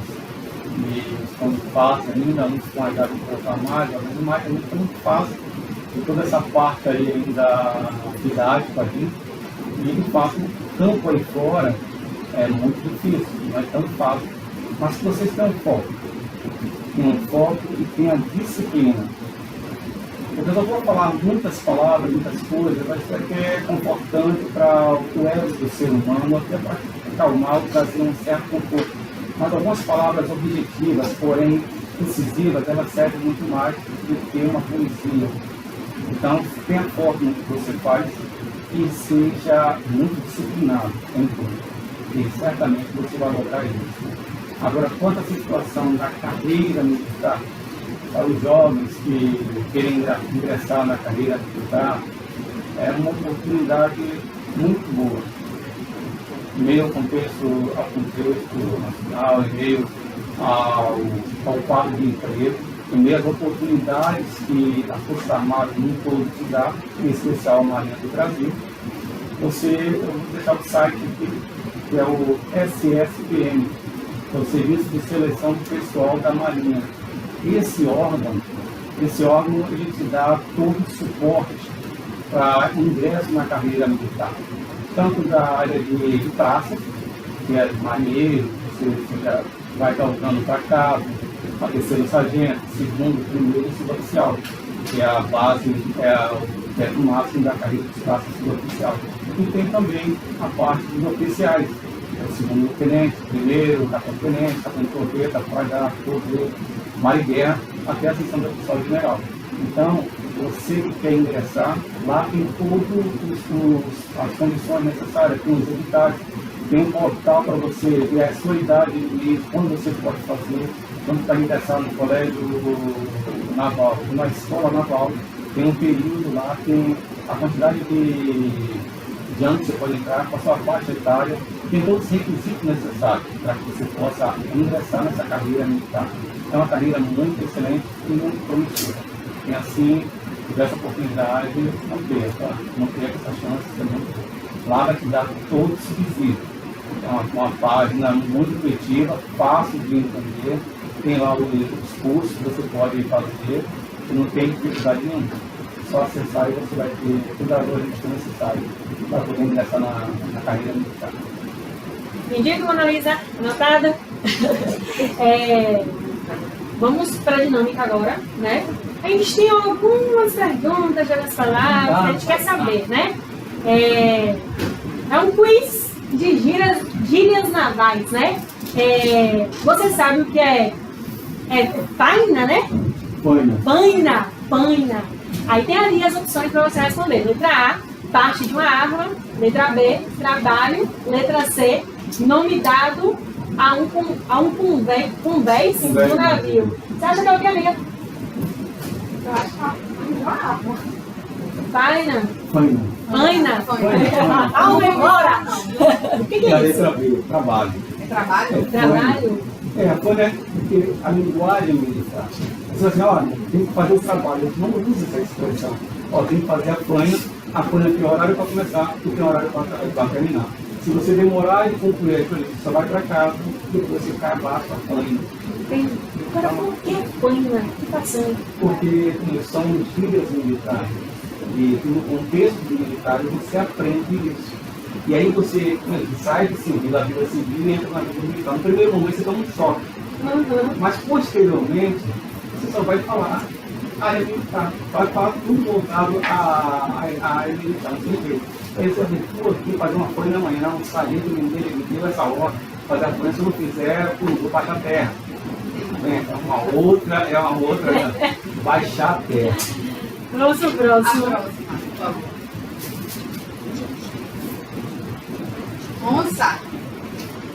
e quando passa ainda, uns com a idade um pouco a mais, mas muito fácil, e toda essa parte aí ainda didática aqui, e de fato o campo aí fora é muito difícil, não é tão fácil, mas se vocês têm um foco e têm a disciplina, porque eu vou falar muitas palavras, muitas coisas, mas isso aqui é confortante para o ego do ser humano, até para acalmar, trazer um certo conforto. Mas algumas palavras objetivas, porém incisivas, elas servem muito mais do que uma poesia. Então, tenha foco no que você faz e seja muito disciplinado em tudo. E certamente você vai lograr isso. Agora, quanto à situação da carreira militar, para os jovens que querem ingressar na carreira militar, é uma oportunidade muito boa. Em meio ao contexto nacional, em meio ao quadro de emprego, em meio às oportunidades que a Força Armada no todo te dá, em especial a Marinha do Brasil, eu vou deixar o site aqui, que é o SSPM, que é o Serviço de Seleção do Pessoal da Marinha. Esse órgão ele te dá todo o suporte para ingresso na carreira militar, tanto da área de praça, que é marinheiro, você já vai galgando para cabo, para terceiro sargento, segundo, primeiro e suboficial, que é a base, o teto máximo da carreira de praça suboficial. E tem também a parte dos oficiais, que é o segundo tenente, primeiro, capitão-tenente, capitão-torpeta, fragata, torpedo, mar e guerra, até a ascensão de oficial general. Então, você que quer ingressar, lá tem todas as condições necessárias, tem os editais, tem um portal para você ver a sua idade e quando você pode fazer, quando está ingressar no colégio naval, na escola naval, tem um período lá, tem a quantidade de anos que você pode entrar, com a sua faixa etária, tem todos os requisitos necessários para que você possa ingressar nessa carreira militar. É uma carreira muito excelente e muito promissora. E assim, se tiver essa oportunidade, não perca essa chance, é muito boa. Lá vai te dar todo esse visível. É uma página muito intuitiva, fácil de entender, tem lá os cursos que você pode fazer, e não tem dificuldade nenhuma. Só acessar e você vai ter toda a logística necessária para poder ingressar na carreira militar. Entendi, Mona Lisa, anotada. Vamos para a dinâmica agora, né? A gente tem algumas perguntas, algumas palavras, que a gente quer saber, né? É um quiz de gírias navais, né? Você sabe o que é paina, né? Paina. Aí tem ali as opções para você responder. Letra A, parte de uma arma. Letra B, trabalho. Letra C, nome dado a um convés do navio. Você acha que é o que, amiga? Eu acho que é uma arma. Paina. Paina. Agora! O que é isso? Letra B, trabalho. É trabalho? Trabalho? Porque a linguagem militar. Você assim, olha, tem que fazer o trabalho. A gente não usa essa expressão. Tem que fazer a panha tem horário para começar e tem horário para terminar. Se você demorar e concluir, você só vai para casa, depois você cai abaixo a panha. Entendi. Agora, por que paina? Que passando? Porque são gírias militares. E no contexto de militares você aprende isso. E aí você sai de civil, da vida civil e entra na vida militar. No primeiro momento você toma um choque. Mas posteriormente você só vai falar área militar. Vai falar tudo voltado à área militar. Não tem jeito. Aí você vai dizer, pô, tem que fazer uma folha amanhã, um sargento me deu essa hora, fazer a folha, se eu não fizer, vou baixar a terra. É uma outra, né? Baixar a terra. Vamos pro próximo. A próxima, por favor. Onça.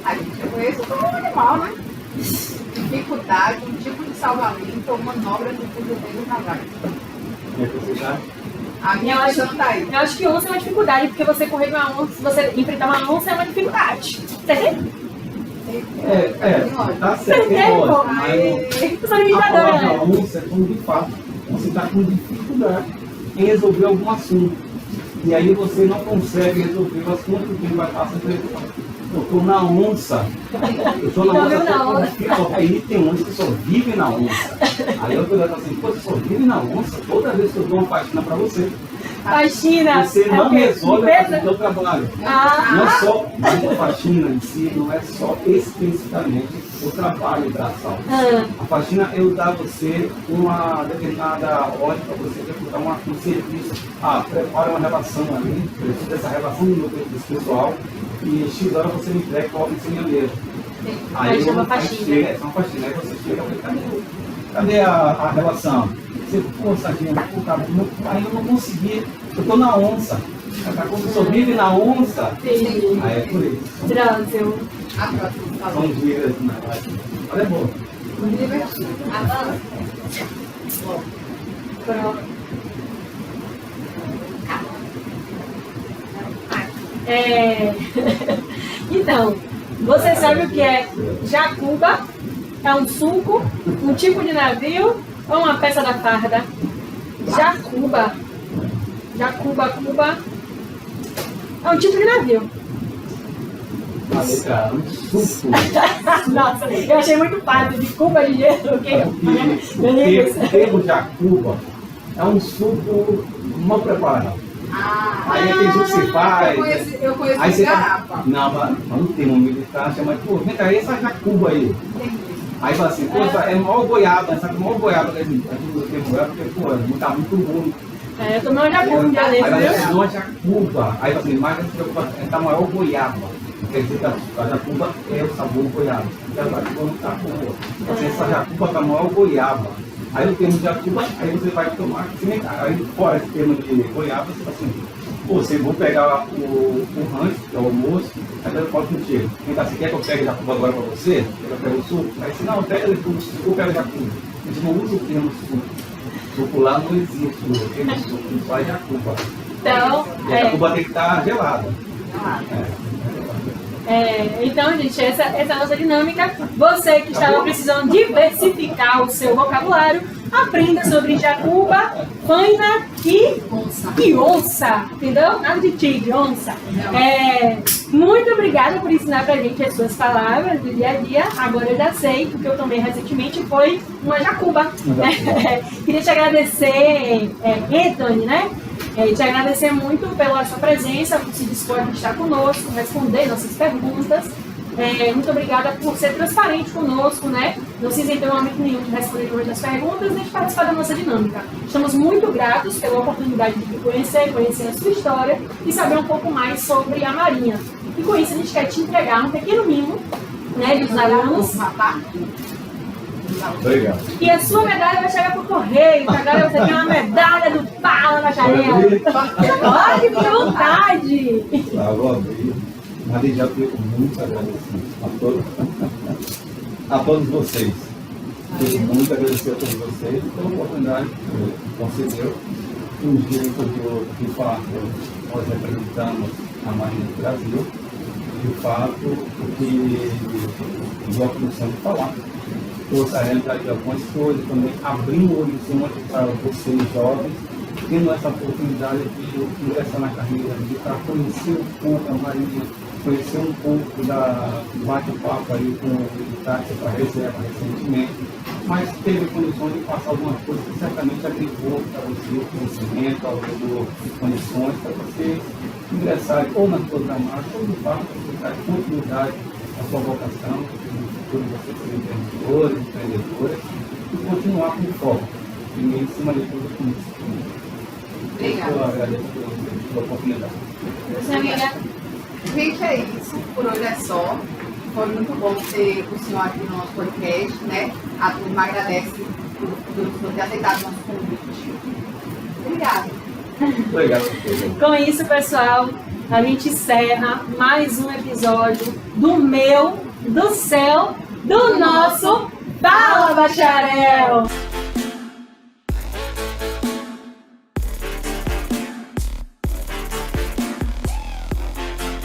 A gente já conhece como um animal, né? Dificuldade, um tipo de salvamento ou manobra de fuzileiro naval. A minha questão tá aí. Eu acho que onça é uma dificuldade, porque você correr com uma onça, se você enfrentar uma onça é uma dificuldade. Certo? Tá certo, lógico, Eu sou a limitadora, palavra né? onça é como de fato, você está com dificuldade em resolver algum assunto. E aí você não consegue resolver o assunto porque ele vai estar sempre. Eu estou na onça. Eu estou na onça. Aí tem onça que só vive na onça. Aí eu estou assim, pô, você só vive na onça toda vez que eu dou uma faxina para você. Faxina. Você não resolve o seu trabalho. Não Ah, só a faxina em si, não é só especificamente o trabalho da ação. A faxina eu dar a você uma determinada ordem para você executar um serviço. Prepara uma relação ali, preciso dessa relação no meu tempo pessoal e X hora você me entrega e coloca em cima mesmo. Aí chama faxina. São faxina. Aí você chega e fala, cadê a relação? Você, pô, Sargento, aí eu não consegui, eu tô na onça. A pessoa vive na onça. Entendi. Aí é por isso. Trânsito. A próxima, por favor. São gírias, né? Olha, boa. Muito divertido. Avança. Pronto. Então, você sabe o que é jacuba? É um suco, um tipo de navio ou uma peça da farda? Jacuba. Cuba. É um tipo de navio. A letra um suco. Nossa, eu achei muito fácil. De Cuba de gelo. O termo jacuba é um suco mal preparado. Aí tem suco que você faz. Eu conheço aí de garrafa. Não, mas no termo militar chama, pô, vem cá, essa jacuba aí. Entendi. Aí fala assim, pô, é maior goiaba, sabe? Maior goiaba, né? Aqui no termo goiaba, porque, pô, tá muito ruim. Eu tomei uma jacuba um dia desse, Aí vai viu? uma jacuba. Aí assim, mais não se preocupa, tá maior goiaba. Quer dizer que a jacuba é o sabor goiaba. E a jacuba não tá boa. Assim, essa jacuba tá maior goiaba. Aí no termo de jacuba, aí você vai tomar, aí fora esse termo de goiaba, você fala assim, pô, você vou pegar o rancho, que é o almoço, aí eu falo contigo. Então, você quer que eu pegue jacuba agora pra você? Quer que eu pegue o suco? Aí você, não, pega o suco, eu pego a jacuba. A gente não usa o termo suco. Suco lá não existe, o termo suco, só é jacuba. Então, E a jacuba tem que estar gelada. Então, gente, essa é a nossa dinâmica. Você que estava precisando diversificar o seu vocabulário, aprenda sobre jacuba, faina e onça, entendeu? Nada de tigre, onça. Muito obrigada por ensinar pra gente as suas palavras do dia a dia. Agora eu já sei, porque eu tomei recentemente, foi uma jacuba. Queria te agradecer, Anthony, né? Te agradecer muito pela sua presença, por se dispor a estar conosco, responder nossas perguntas. Muito obrigada por ser transparente conosco, né? Não se isentou em momento nenhum de responder todas as perguntas nem de participar da nossa dinâmica. Estamos muito gratos pela oportunidade de te conhecer a sua história e saber um pouco mais sobre a Marinha. E com isso a gente quer te entregar um pequeno mimo, né, dos alunos. Obrigado. E a sua medalha vai chegar pro correio. Agora você tem uma medalha do Fala Bacharel. Olha, fique à vontade. Vou abrir. Mas desde já fico muito agradecido a todos vocês. Fico muito agradecido a todos vocês pela oportunidade que concedeu. Um dia de fato, nós representamos a Marinha do Brasil. De fato, o que deu a função de falar. Gostaria de trazer algumas coisas também, abrir um horizonte para vocês jovens, tendo essa oportunidade de ingressar na carreira, de conhecer um pouco a Marinha, conhecer um pouco do bate-papo aí com o militar que foi para a reserva recentemente, mas teve condições de passar algumas coisas que certamente agregou para você o conhecimento, agregou condições para você ingressar ou na programação ou de fato você dar continuidade à sua vocação, de você ser empreendedores, e continuar com foco, e em cima de tudo com isso. Obrigada. Eu agradeço pela oportunidade. Gente, é isso. Por hoje é só. Foi muito bom ter o senhor aqui no nosso podcast, né? A turma agradece por ter aceitado o nosso convite. Obrigada. Obrigado. Com isso, pessoal, a gente encerra mais um episódio do seu, do nosso Fala Bacharel!